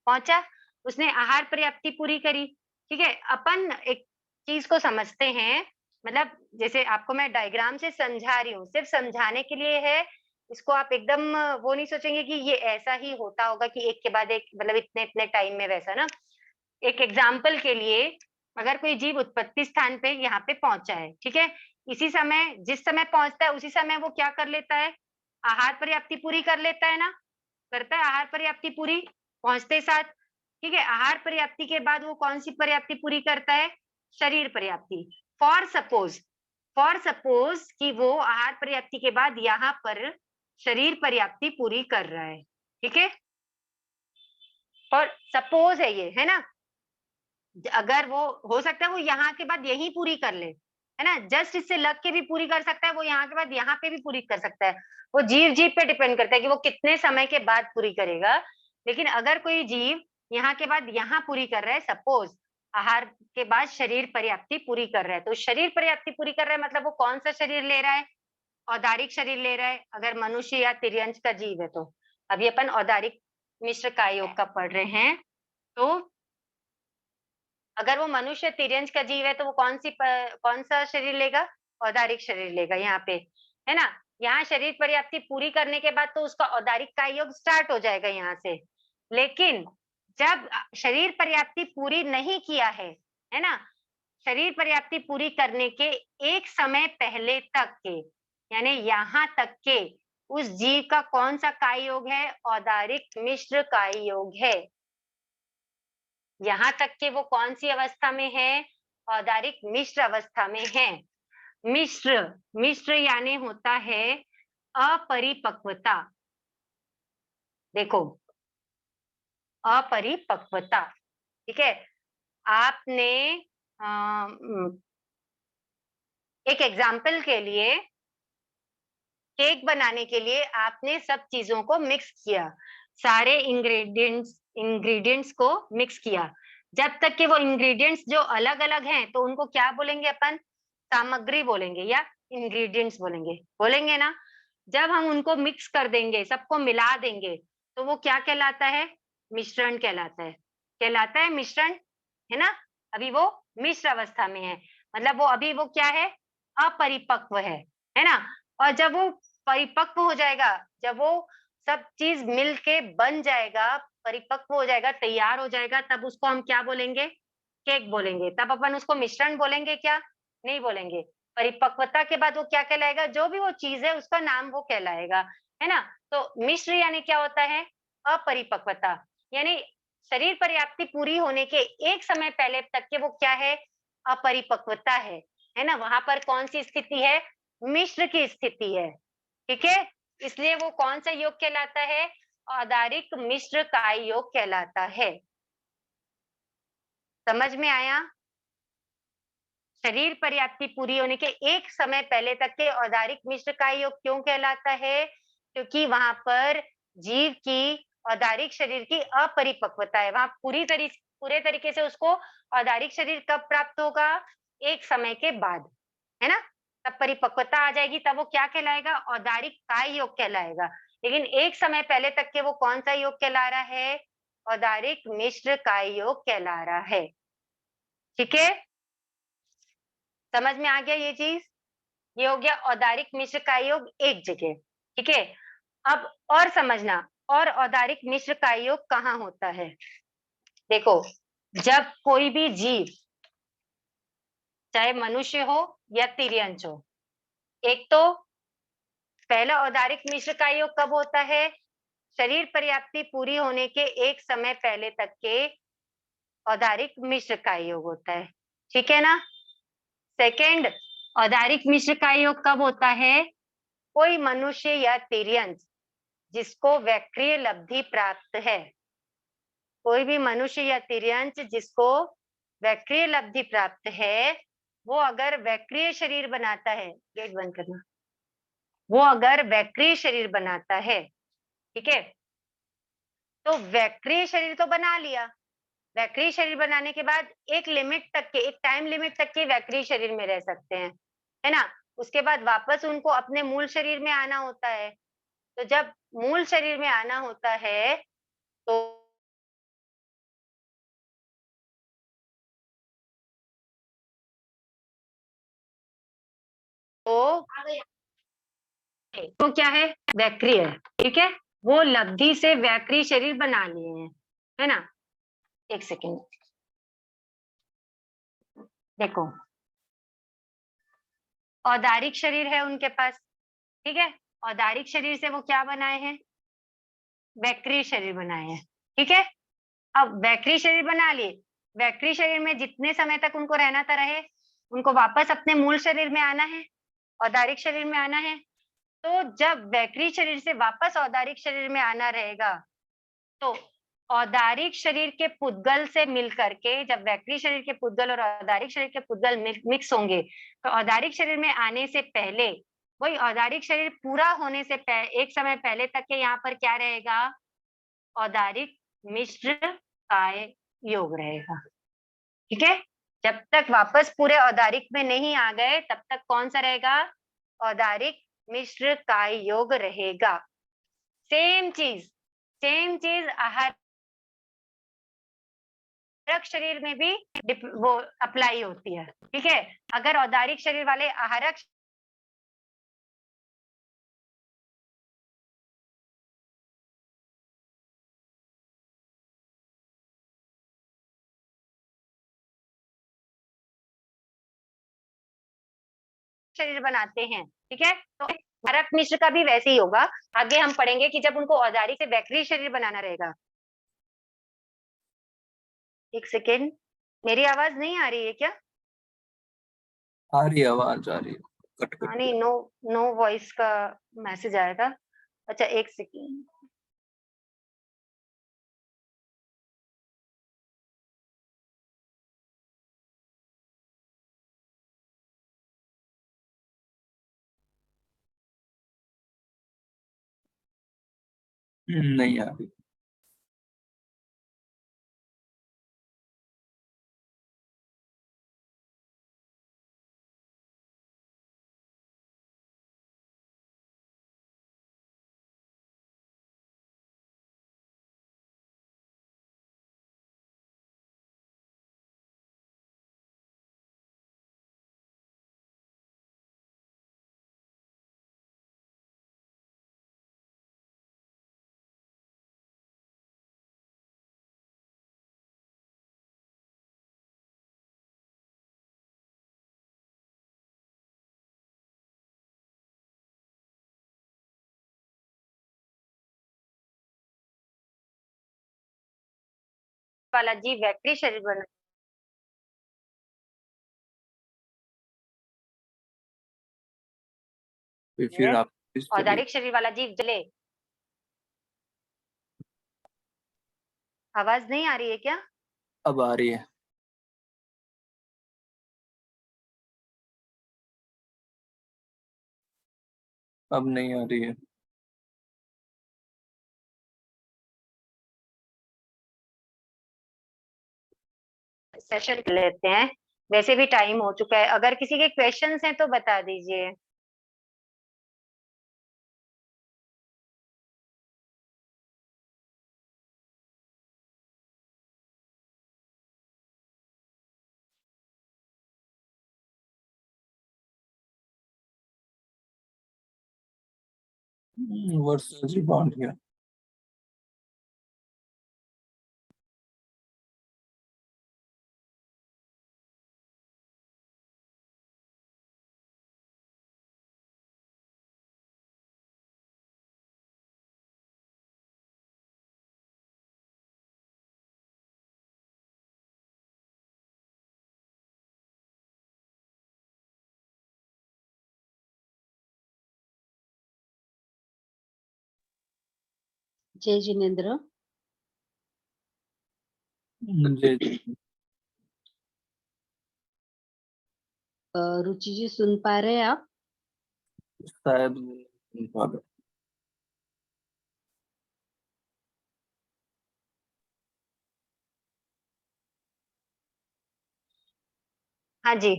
Speaker 2: पहुंचा, उसने आहार पर्याप्ति पूरी करी। ठीक है, अपन एक चीज को समझते हैं, मतलब जैसे आपको मैं डायग्राम से समझा रही हूँ, सिर्फ समझाने के लिए है। इसको आप एकदम वो नहीं सोचेंगे कि ये ऐसा ही होता होगा कि एक के बाद एक, मतलब इतने इतने टाइम में, वैसा ना। एक एग्जाम्पल के लिए, अगर कोई जीव उत्पत्ति स्थान पे यहाँ पे पहुंचा है, ठीक है, इसी समय जिस समय पहुंचता है उसी समय वो क्या कर लेता है? आहार पर्याप्ति पूरी कर लेता है ना, करता है आहार पर्याप्ति पूरी पहुंचते साथ। ठीक है, आहार पर्याप्ति के बाद वो कौन सी पर्याप्ति पूरी करता है? शरीर पर्याप्ति। फॉर सपोज कि वो आहार पर्याप्ति के बाद यहाँ पर शरीर पर्याप्ति पूरी कर रहा है। ठीक है, और सपोज है ये, है ना। अगर वो हो सकता है वो यहाँ के बाद यही पूरी कर ले, है ना, जस्ट इससे लग के भी पूरी कर सकता है, वो यहाँ के बाद यहाँ पे भी पूरी कर सकता है। वो जीव जीव पे डिपेंड करता है कि वो कितने समय के बाद पूरी करेगा। लेकिन अगर कोई जीव यहाँ के बाद यहाँ पूरी कर रहा है, सपोज आहार के बाद शरीर पर्याप्ति पूरी कर रहा है, तो शरीर पर्याप्ति पूरी कर रहा है मतलब वो कौन सा शरीर ले रहा है? औदारिक शरीर ले रहा है, अगर मनुष्य या तिर्यंश का जीव है तो। अभी अपन औदारिक मिश्र काय योग का पढ़ रहे हैं, तो अगर वो मनुष्य तिर्यंच का जीव है तो वो कौन सा शरीर लेगा? औदारिक शरीर लेगा यहाँ पे, है ना? यहाँ शरीर पर्याप्ति पूरी करने के बाद तो उसका औदारिक काय योग स्टार्ट हो जाएगा यहाँ से। लेकिन जब शरीर पर्याप्ति पूरी नहीं किया है ना? शरीर पर्याप्ति पूरी करने के एक समय पहले तक के, यानी यहाँ तक के उस जीव का कौन सा काय योग है? औदारिक मिश्र काय योग है। यहाँ तक कि वो कौन सी अवस्था में है? औदारिक मिश्र अवस्था में है। मिश्र, मिश्र यानी होता है अपरिपक्वता। देखो, अपरिपक्वता, ठीक है? आपने एक एग्जाम्पल के लिए, केक बनाने के लिए आपने सब चीजों को मिक्स किया, सारे इंग्रेडिएंट्स को मिक्स किया। जब तक कि वो इंग्रेडिएंट्स जो अलग अलग हैं तो उनको क्या बोलेंगे अपन? सामग्री बोलेंगे या इंग्रेडिएंट्स बोलेंगे ना? जब हम उनको मिक्स कर देंगे, सबको मिला देंगे, तो वो क्या कहलाता है? मिश्रण कहलाता है मिश्रण, है ना? अभी वो मिश्र अवस्था में है, मतलब वो अभी वो क्या है? अपरिपक्व है ना? और जब वो परिपक्व हो जाएगा, जब वो सब चीज मिल के बन जाएगा, परिपक्व हो जाएगा, तैयार हो जाएगा, तब उसको हम क्या बोलेंगे? केक बोलेंगे। तब अपन उसको मिश्रण बोलेंगे क्या? नहीं बोलेंगे। परिपक्वता के बाद वो क्या कहलाएगा? जो भी वो चीज है उसका नाम वो कहलाएगा, है ना? तो मिश्र यानी क्या होता है? अपरिपक्वता, यानी शरीर पर्याप्ति पूरी होने के एक समय पहले तक के वो क्या है? अपरिपक्वता है ना? वहां पर कौन सी स्थिति है? मिश्र की स्थिति है, ठीक है? इसलिए वो कौन सा योग कहलाता है? औदारिक मिश्र काय योग कहलाता है। समझ में आया? शरीर पर्याप्ति पूरी होने के एक समय पहले तक के औदारिक मिश्र काय योग क्यों कहलाता है? क्योंकि वहां पर जीव की औदारिक शरीर की अपरिपक्वता है। वहां पूरे तरीके से उसको औदारिक शरीर कब प्राप्त होगा? एक समय के बाद, है ना? तब परिपक्वता आ जाएगी, तब वो क्या कहलाएगा? औदारिक काय योग कहलाएगा। लेकिन एक समय पहले तक के वो कौन सा योग कहला रहा है? औदारिक मिश्र काय योग कहला रहा है, ठीक है? समझ में आ गया ये चीज? ये हो गया औदारिक मिश्र काय योग एक जगह, ठीक है? अब और समझना, और औदारिक मिश्र काय योग कहाँ होता है? देखो, जब कोई भी जीव, चाहे मनुष्य हो या तिर्यंच हो, एक तो पहला औदारिक मिश्र काय योग कब होता है? शरीर पर्याप्ति पूरी होने के एक समय पहले तक के औदारिक मिश्र काय योग होता है, ठीक है ना? सेकेंड, औदारिक मिश्र काय योग कब होता है? कोई मनुष्य या तिर्यंच जिसको वैक्रिय लब्धि प्राप्त है, कोई भी मनुष्य या तिर्यंच जिसको वैक्रिय लब्धि प्राप्त है, वो अगर वैक्रिय शरीर बनाता है, गेट बंद करना, वो अगर वैक्रिय शरीर बनाता है, ठीक है? तो वैक्रिय शरीर तो बना लिया, वैक्रिय शरीर बनाने के बाद एक लिमिट तक के, एक टाइम लिमिट तक के वैक्रिय शरीर में रह सकते हैं, है ना? उसके बाद वापस उनको अपने मूल शरीर में आना होता है। तो जब मूल शरीर में आना होता है तो क्या है? वैक्रिय, ठीक है? वो लब्धि से वैक्रिय शरीर बना लिए हैं, है ना? एक सेकेंड, देखो, औदारिक शरीर है उनके पास, ठीक है? औदारिक शरीर से वो क्या बनाए हैं? वैक्रिय शरीर बनाए हैं, ठीक है? अब वैक्रिय शरीर बना लिए, वैक्रिय शरीर में जितने समय तक उनको रहना था रहे, उनको वापस अपने मूल शरीर में आना है, औदारिक शरीर में आना है। तो जब वैक्रिय शरीर से वापस औदारिक शरीर में आना रहेगा, तो औदारिक शरीर के पुद्गल से मिल करके, जब वैक्रिय शरीर के पुद्गल और औदारिक शरीर के पुद्गल मिक्स होंगे, तो औदारिक शरीर में आने से पहले, वही औदारिक शरीर पूरा होने से एक समय पहले तक के यहाँ पर क्या रहेगा? औदारिक मिश्र काय योग रहेगा, ठीक है? जब तक वापस पूरे औदारिक में नहीं आ गए, तब तक कौन सा रहेगा? औदारिक मिश्र काय योग रहेगा। सेम चीज आहार आहारक शरीर में भी वो अप्लाई होती है, ठीक है। अगर औदारिक शरीर वाले आहारक शरीर बनाते हैं, ठीक है, तो आहारक मिश्र का भी वैसे ही होगा। आगे हम पढ़ेंगे कि जब उनको औदारिक से बैक्टीरियल शरीर बनाना रहेगा। एक सेकेंड, मेरी आवाज नहीं आ रही है क्या?
Speaker 3: आ रही है, आवाज आ रही है, कट
Speaker 2: हाँ,
Speaker 3: कट
Speaker 2: नहीं, नो नो वॉइस का मैसेज आया था। अच्छा, एक सेकेंड।
Speaker 3: नहीं आ रही।
Speaker 2: वाला जीव बैक्टीरियल शरीर बना,
Speaker 3: तो फिर आप इस चलिए।
Speaker 2: औदारिक शरीर वाला जीव जले। आवाज नहीं आ रही है क्या?
Speaker 3: अब आ रही है। अब नहीं आ रही है।
Speaker 2: सेशन लेते हैं, वैसे भी टाइम हो चुका है। अगर किसी के क्वेश्चंस हैं तो बता दीजिए।
Speaker 3: Versus rebound here.
Speaker 4: जय जिनेन्द्र।
Speaker 3: जी
Speaker 4: रुचि जी सुन पा रहे हैं आप?
Speaker 3: शायद
Speaker 2: हाँ जी।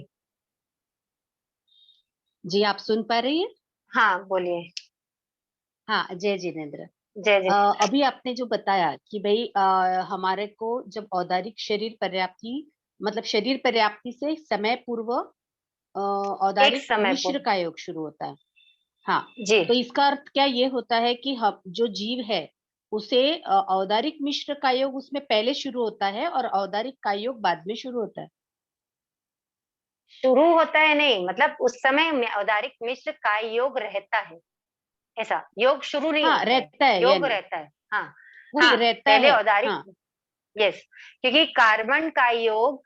Speaker 4: जी आप सुन पा रही हैं?
Speaker 2: हाँ, बोलिए।
Speaker 4: हाँ, जय जिनेन्द्र।
Speaker 2: जय जय।
Speaker 4: अभी आपने जो बताया कि भाई हमारे को जब औदारिक शरीर पर्याप्ति मतलब शरीर पर्याप्ति से समय पूर्व
Speaker 2: एक
Speaker 4: औदारिक
Speaker 2: समय
Speaker 4: मिश्र
Speaker 2: पर
Speaker 4: का योग शुरू होता है। हाँ,
Speaker 2: जी,
Speaker 4: तो इसका अर्थ क्या ये होता है कि हम जो जीव है उसे औदारिक मिश्र का योग उसमें पहले शुरू होता है और औदारिक का योग बाद में शुरू होता है।
Speaker 2: शुरू होता है नहीं, मतलब उस समय औदारिक मिश्र का योग रहता है। ऐसा योग शुरू नहीं
Speaker 4: हाँ,
Speaker 2: होता है,
Speaker 4: रहता है
Speaker 2: योग
Speaker 4: यानी
Speaker 2: रहता है। हाँ
Speaker 4: वही
Speaker 2: हाँ,
Speaker 4: रहता
Speaker 2: पहले
Speaker 4: है।
Speaker 2: औदारिक,
Speaker 4: हाँ,
Speaker 2: यस, क्योंकि कार्बन का योग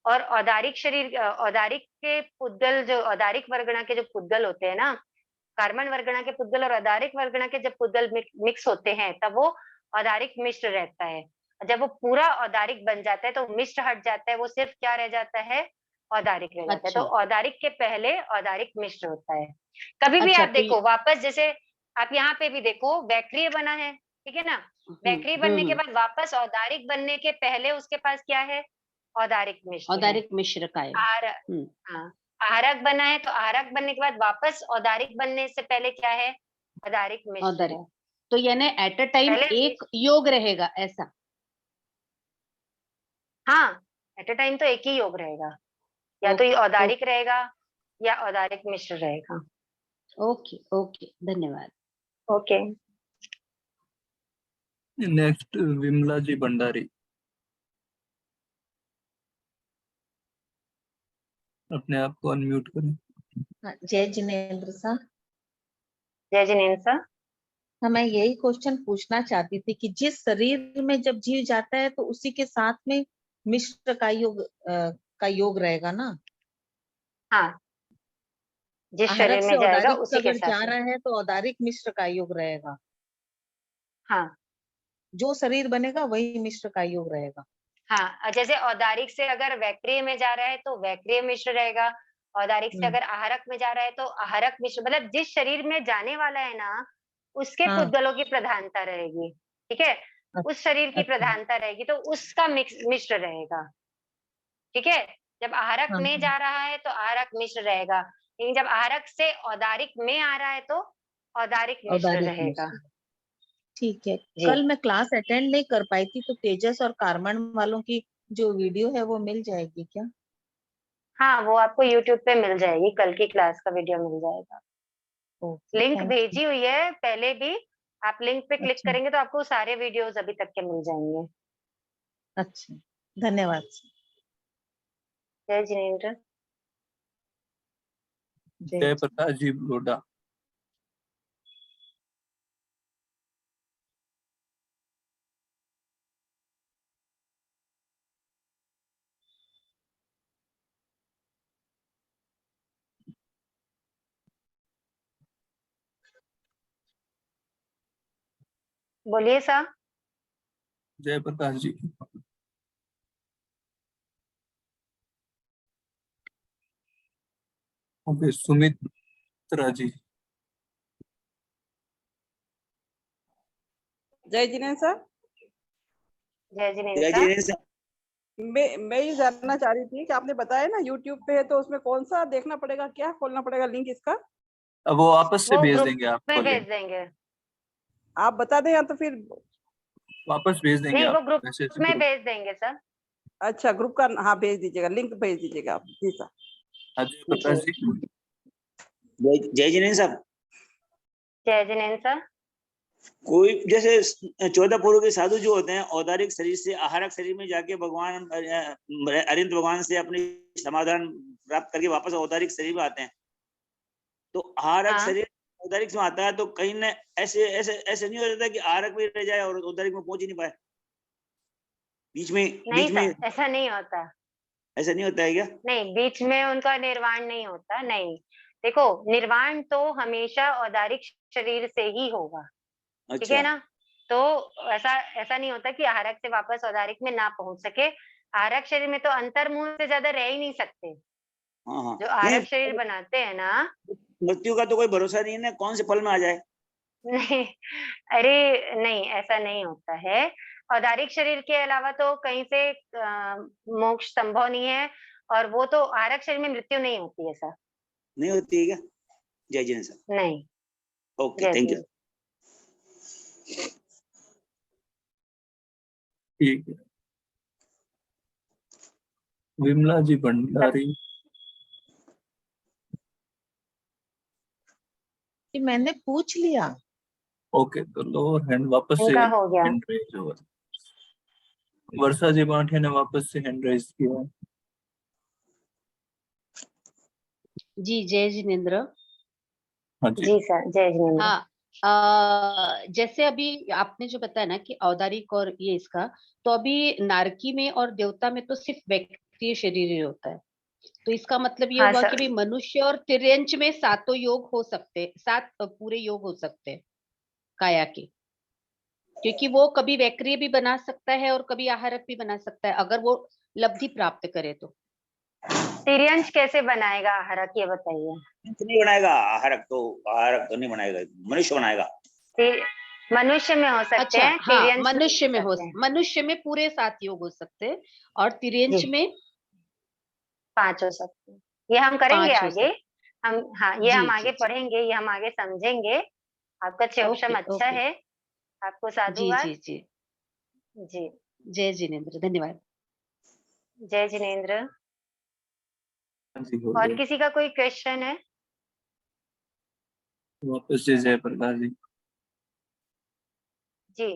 Speaker 2: और औदारिक शरीर, औदारिक के पुद्गल, जो औदारिक वर्गणा के जो पुद्गल होते हैं ना, कार्बन वर्गणा के पुद्गल और औदारिक वर्गणा के जब पुद्गल मिक्स होते हैं तब वो औदारिक मिश्र रहता है। जब वो पूरा औदारिक बन जाता है तो मिश्र हट जाता है, वो सिर्फ क्या रह जाता है, औदारिक रह जाता है। तो
Speaker 4: अच्छा
Speaker 2: औदारिक के पहले औदारिक मिश्र होता है। कभी भी
Speaker 4: अच्छा।
Speaker 2: आप
Speaker 4: तो
Speaker 2: देखो वापस, जैसे आप यहाँ पे भी देखो बैक्टीरिया बना है, ठीक है ना, बैक्टीरिया बनने के
Speaker 4: हम्म।
Speaker 2: बाद वापस औदारिक बनने के पहले उसके पास क्या है, औदारिक मिश्र है।
Speaker 4: औदारिक मिश्र का योग।
Speaker 2: आहार,
Speaker 4: हम्म।
Speaker 2: हाँ, आहारक बना है तो आहारक बनने के बाद वापस औदारिक बनने से पहले क्या है, औदारिक मिश्र
Speaker 4: औदारिक,
Speaker 2: है।
Speaker 4: तो यानी एट अ टाइम
Speaker 2: पहले
Speaker 4: एक योग रहेगा ऐसा।
Speaker 2: हाँ, एट अ टाइम तो एक ही योग रहेगा, या तो ये औदारिक रहेगा या औदारिक मिश्र रहेगा।
Speaker 4: ओके ओके, धन्यवाद।
Speaker 2: ओके।
Speaker 3: नेक्स्ट विमला जी भंडारी, अपने आप को अनम्यूट करें।
Speaker 5: जय जिनेन्द्र सर।
Speaker 2: जय जिनेन्द्र सर।
Speaker 5: हाँ, मैं यही क्वेश्चन पूछना चाहती थी कि जिस शरीर में जब जीव जाता है तो उसी के साथ में मिश्र का योग रहेगा ना?
Speaker 2: हाँ, जिस
Speaker 5: आहरक
Speaker 2: शरीर
Speaker 5: से
Speaker 2: में जाएगा
Speaker 5: औदारिक
Speaker 2: उसी के
Speaker 5: अगर
Speaker 2: साथ
Speaker 5: जा
Speaker 2: में।
Speaker 5: रहा है तो औदारिक मिश्र का योग रहेगा।
Speaker 2: हाँ
Speaker 5: जो शरीर बनेगा वही मिश्र का योग रहेगा।
Speaker 2: हाँ, और जैसे औदारिक से अगर वैक्रिय में जा रहा है तो वैक्रिय मिश्र रहेगा, औदारिक से अगर आहरक में जा रहा है तो आहरक मिश्र, मतलब जिस शरीर में जाने वाला है ना, उसके
Speaker 5: हाँ।
Speaker 2: पुद्गलों की प्रधानता रहेगी, ठीक है, उस शरीर की
Speaker 5: अच्छा।
Speaker 2: प्रधानता रहेगी, तो उसका मिश्र रहेगा, ठीक है। जब आहरक
Speaker 5: हाँ,
Speaker 2: में जा रहा है तो आहरक मिश्र रहेगा, लेकिन जब आहरक से औदारिक में आ रहा है तो औदारिक मिश्र
Speaker 5: औदारिक
Speaker 2: रहेगा।
Speaker 5: मिश्र। ठीक है।
Speaker 2: जी
Speaker 5: कल मैं क्लास अटेंड नहीं कर पाई थी, तो तेजस और कार्बन वालों की जो वीडियो है वो मिल जाएगी क्या?
Speaker 2: हाँ, वो आपको यूट्यूब पे मिल जाएगी, कल की क्लास का वीडियो मिल जाएगा।
Speaker 5: Okay,
Speaker 2: link
Speaker 5: thank you.
Speaker 2: भेजी हुई है पहले भी, आप लिंक पे क्लिक
Speaker 5: अच्छा
Speaker 2: करेंगे तो आपको सारे वीडियोस अभी तक के मिल जाएंगे।
Speaker 5: अच्छा, धन्यवाद।
Speaker 2: जय जिनेन्द्र।
Speaker 3: जय प्रकाश जी लोडा,
Speaker 2: बोलिए सा।
Speaker 3: जय प्रकाश जी। ओके, सुमित्रा जी।
Speaker 6: जय जिनेन्द्र सर।
Speaker 2: जय जिनेन्द्र सा।
Speaker 6: मैं ये जानना चाह रही थी कि आपने बताया ना यूट्यूब पे है, तो उसमें कौन सा देखना पड़ेगा, क्या खोलना पड़ेगा लिंक इसका?
Speaker 3: अब वो आपस से
Speaker 2: वो
Speaker 3: भेज
Speaker 2: ग्रुप
Speaker 3: देंगे आपको
Speaker 2: में भेज
Speaker 3: लिंक,
Speaker 2: देंगे।
Speaker 6: आप बता दें या तो फिर।
Speaker 3: वापस भेज देंगे
Speaker 2: नहीं, वो
Speaker 3: आप
Speaker 2: ग्रुप
Speaker 3: मैसेज
Speaker 2: में
Speaker 3: ग्रुप।
Speaker 2: भेज देंगे सर।
Speaker 6: अच्छा, ग्रुप का, हाँ भेज दीजिएगा, लिंक भेज दीजिएगा आप। जी सर।
Speaker 3: जय प्रकाश जी।
Speaker 7: जय जिनेन्द्र साहब।
Speaker 2: जय जिनेन्द्र सर।
Speaker 7: कोई जैसे 14 पूर्व के साधु जो होते हैं, औदारिक शरीर से आहरक शरीर में जाके भगवान अरिंद भगवान से अपनी समाधान प्राप्त करके वापस औदारिक शरीर में आते हैं, तो आहरक
Speaker 2: हाँ,
Speaker 7: शरीर औदारिक में आता है, तो कहीं न ऐसे ऐसे ऐसे नहीं हो जाता कि आहरक में रह जाए और औदारिक में पहुंच ही नहीं पाए, बीच
Speaker 2: नहीं
Speaker 7: में
Speaker 2: सर, ऐसा नहीं होता।
Speaker 7: ऐसा नहीं होता है क्या?
Speaker 2: नहीं, बीच में उनका निर्वाण नहीं होता, नहीं। देखो, निर्वाण तो हमेशा औदारिक शरीर से ही होगा, ठीक
Speaker 7: अच्छा।
Speaker 2: है ना। तो ऐसा ऐसा नहीं होता कि आहरक से वापस औदारिक में ना पहुंच सके। आहरक शरीर में तो अंतर्मुह से ज्यादा रह ही नहीं सकते।
Speaker 7: हाँ हाँ,
Speaker 2: जो
Speaker 7: नहीं,
Speaker 2: आहरक शरीर बनाते हैं ना।
Speaker 7: मृत्यु का तो कोई भरोसा नहीं है ना, कौन से फल में आ जाए।
Speaker 2: नहीं, अरे नहीं, ऐसा नहीं होता है। औदारिक शरीर के अलावा तो कहीं से मोक्ष संभव नहीं है, और वो तो आहरक शरीर में मृत्यु नहीं होती है सर।
Speaker 7: नहीं होती है क्या? जय जिनेन्द्र साहब।
Speaker 2: नहीं।
Speaker 7: ओके,
Speaker 2: जय
Speaker 7: थैंक यू।
Speaker 2: जी।
Speaker 3: ठीक है, विमला जी भंडारी।
Speaker 5: कि मैंने पूछ लिया।
Speaker 3: ओके, तो लोअर हैंड वापस से
Speaker 2: इनका हो गया।
Speaker 3: हैंड रेज हुआ। वर्षा जी बांठे ने वापस से हैंड रेज किया।
Speaker 4: जी जय जिनेन्द्र।
Speaker 3: हाँ जी।
Speaker 2: जी सर, जय जिनेन्द्र।
Speaker 4: हाँ, जैसे अभी आपने जो बताया ना कि औदारिक और ये इसका, तो अभी नारकी में और देवता में तो सिर्फ वैक्रिय शरीर ही होता है, तो इसका मतलब ये
Speaker 2: हाँ
Speaker 4: हुआ कि
Speaker 2: सर।
Speaker 4: भाई मनुष्य और तिर्यंच में सातों योग हो सकते, सात पूरे योग हो सकते हैं काया के, क्योंकि वो कभी वैक्रिय भी बना सकता है और कभी आहारक भी बना सकता है अगर वो लब्धि प्राप्त करे तो।
Speaker 2: तिर्यंश कैसे बनाएगा आहरक, ये बताइए।
Speaker 7: नहीं बनाएगा आहरक तो नहीं बनाएगा, मनुष्य बनाएगा।
Speaker 2: मनुष्य में हो सकते
Speaker 4: अच्छा,
Speaker 2: हैं,
Speaker 4: हाँ,
Speaker 2: तिर्यंश में
Speaker 4: मनुष्य में हो,
Speaker 2: सकते हैं।
Speaker 4: मनुष्य में पूरे 7 योग हो सकते हैं और
Speaker 2: जी,
Speaker 4: तिर्यंच में
Speaker 2: 5 हो सकते हैं। ये हम करेंगे
Speaker 4: 5 हो
Speaker 2: आगे।
Speaker 4: सकते।
Speaker 2: हम, हाँ, ये
Speaker 4: जी
Speaker 2: हम आगे
Speaker 4: जी जी।
Speaker 2: पढ़ेंगे, ये हम आगे समझेंगे। आपका
Speaker 4: ओके
Speaker 2: क्षम अच्छा
Speaker 4: ओके।
Speaker 2: है। आपको
Speaker 4: जी
Speaker 2: साधुवाद।
Speaker 4: जी जी।
Speaker 2: जी।
Speaker 4: जय जिनेन्द्र, धन्यवाद।
Speaker 2: जय जिनेंद्र।
Speaker 3: हाँ जी, हो
Speaker 2: और
Speaker 3: गई।
Speaker 2: किसी का कोई क्वेश्चन है?
Speaker 3: वापस से जय प्रकाश जी।
Speaker 2: जी।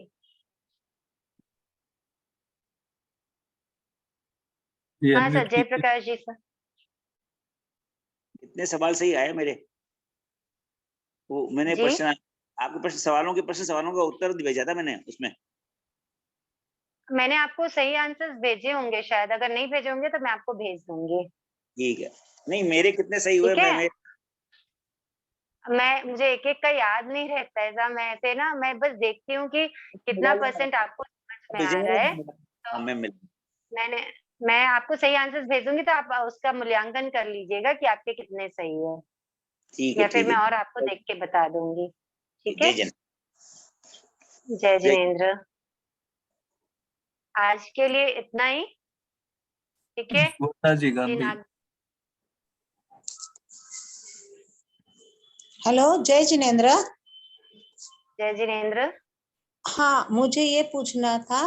Speaker 3: जी
Speaker 2: हाँ
Speaker 3: अनम्यूट
Speaker 2: सर, जय
Speaker 3: कीजिए।
Speaker 2: प्रकाश जी सर।
Speaker 7: इतने सवाल सही आए मेरे, वो मैंने
Speaker 2: जी।
Speaker 7: प्रश्न, आपके प्रश्न सवालों के प्रश्न सवालों का उत्तर भेजा था मैंने उसमें।
Speaker 2: मैंने आपको सही आंसर्स भेजे होंगे शायद, अगर नहीं भेजे होंगे तो मैं आपको भेज दूंगी।
Speaker 7: ठीक है, नहीं मेरे कितने सही हुए,
Speaker 2: ठीक है।
Speaker 7: मैं
Speaker 2: मुझे एक एक का याद नहीं रहता है, ऐसा मैं ऐसे ना, मैं बस देखती हूँ कि कितना परसेंट आपको समझ में आ रहा है।
Speaker 7: हाँ,
Speaker 2: तो
Speaker 7: मैं मिल
Speaker 2: मैंने मैं आपको सही आंसर्स भेजूंगी, तो आप उसका मूल्यांकन कर लीजिएगा कि आपके कितने सही है,
Speaker 7: ठीक है,
Speaker 2: या फिर
Speaker 7: ठीक
Speaker 2: मैं
Speaker 7: है।
Speaker 2: और आपको देख के बता दूंगी। ठीक
Speaker 7: जय
Speaker 2: है।
Speaker 7: जन।
Speaker 2: जय
Speaker 7: जय।
Speaker 2: जिनेंद्र। आज के लिए इतना ही। ठीक है।
Speaker 3: गुप्ता जी का
Speaker 2: जी
Speaker 3: भी।
Speaker 2: नाग।
Speaker 8: हेलो, जय जिनेंद्र।
Speaker 2: जय जिनेंद्र।
Speaker 8: हाँ, मुझे ये पूछना था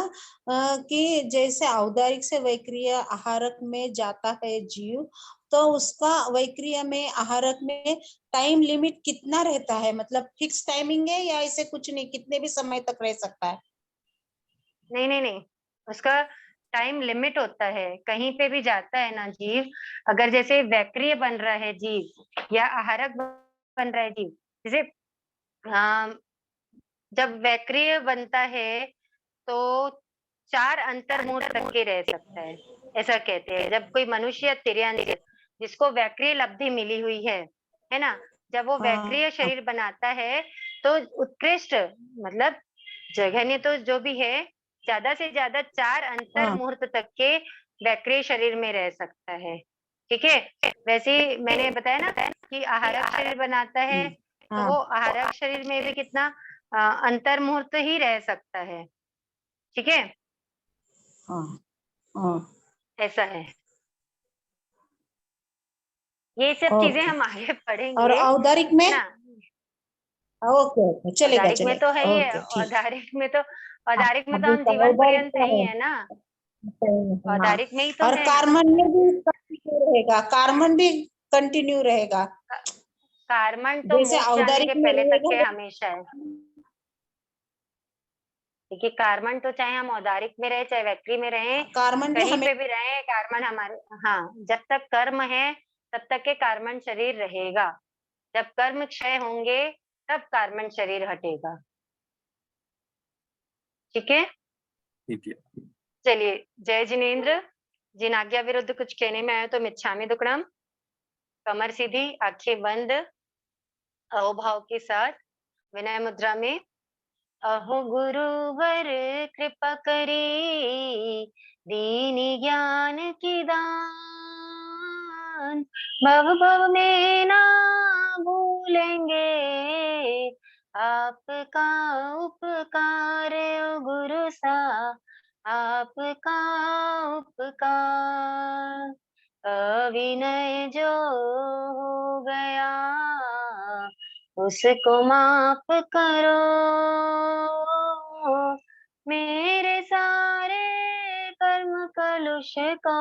Speaker 8: कि जैसे औदारिक से वैक्रिय आहारक में जाता है जीव, तो उसका वैक्रिय में आहारक में टाइम लिमिट कितना रहता है? मतलब फिक्स टाइमिंग है या ऐसे कुछ नहीं, कितने भी समय तक रह सकता है?
Speaker 2: नहीं नहीं नहीं, उसका टाइम लिमिट होता है। कहीं पे भी जाता है ना जीव, अगर जैसे वैक्रिय बन रहा है जीव या आहारक बन रहा है जीव, जैसे जब वैक्रिय बनता है तो 4 अंतर्मुहूर्त तक के रह सकता है, ऐसा कहते हैं। जब कोई मनुष्य या तिर्यंत जिसको वैक्रिय लब्धि मिली हुई है ना, जब वो वैक्रिय
Speaker 8: हाँ,
Speaker 2: शरीर बनाता है तो उत्कृष्ट, मतलब जघन्य तो जो भी है, ज्यादा से ज्यादा 4
Speaker 8: हाँ,
Speaker 2: अंतर्मुहूर्त तक के वैक्रिय शरीर में रह सकता है। ठीक है। वैसे ही मैंने बताया ना कि आहारक शरीर बनाता है, तो
Speaker 8: हाँ,
Speaker 2: वो आहारक शरीर में भी कितना अंतर्मुहूर्त ही रह सकता है। ठीक है।
Speaker 8: हाँ, हाँ।
Speaker 2: ऐसा है। ये सब चीजें
Speaker 8: ओके।
Speaker 2: हम आगे
Speaker 8: और
Speaker 2: पढ़ेंगे
Speaker 8: औदारिक में?
Speaker 2: ना।
Speaker 8: ओके, ओके, चलेगा
Speaker 2: औदारिक में तो है
Speaker 8: चलेगा,
Speaker 2: ही है।
Speaker 8: ओके, ठीक।
Speaker 2: औदारिक में तो
Speaker 8: अभी
Speaker 2: हम
Speaker 8: तो
Speaker 2: जीवन
Speaker 8: औदारिक
Speaker 2: पर्यंत
Speaker 8: का
Speaker 2: है ही
Speaker 8: है।
Speaker 2: है ना।
Speaker 8: हाँ।
Speaker 2: औदारिक में ही तो
Speaker 8: और
Speaker 2: है ना।
Speaker 8: कार्बन में भी कंटिन्यू रहेगा, कार्बन भी कंटिन्यू रहेगा।
Speaker 2: कार्बन तो
Speaker 8: जैसे
Speaker 2: मोक्ष जाने
Speaker 8: औदारिक
Speaker 2: के
Speaker 8: में
Speaker 2: पहले तक के
Speaker 8: रहेगा
Speaker 2: हमेशा है। देखिए, कार्बन तो चाहे हम औदारिक में रहे, चाहे वैक्री में रहे,
Speaker 8: कार्बन भी
Speaker 2: कहीं
Speaker 8: हमें।
Speaker 2: पे भी रहे, कार्बन हमारे, हाँ, जब तक कर्म है तब तक के कार्बन शरीर रहेगा। जब कर्म क्षय होंगे तब कार्बन शरीर हटेगा। ठीक है।
Speaker 3: ठीक है।
Speaker 2: चलिए, जय जिनेंद्र। जिन आज्ञा विरुद्ध कुछ कहने में आए तो मिच्छामि दुक्कडम। कमर सीधी, आंखें बंद, अहोभाव के साथ विनय मुद्रा में। अहो गुरुवर कृपा करी, दीनी ज्ञान की दान, भव भव में ना भूलेंगे आपका उपकार, ओ गुरु सा आपका उपकार। अविनय जो हो गया उसको माफ करो, मेरे सारे कर्म कलुष को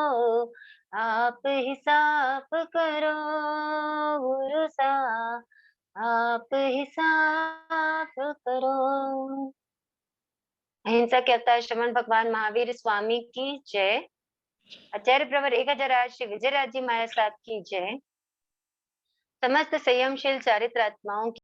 Speaker 2: आप ही साफ करो, गुरु सा आप ही साफ करो। अहिंसा के अवतार श्रवण भगवान महावीर स्वामी की जय। आचार्य प्रवर 1008 श्री विजयराज जी महाराज साहब की जय। समस्त संयमशील चारित्र आत्माओं की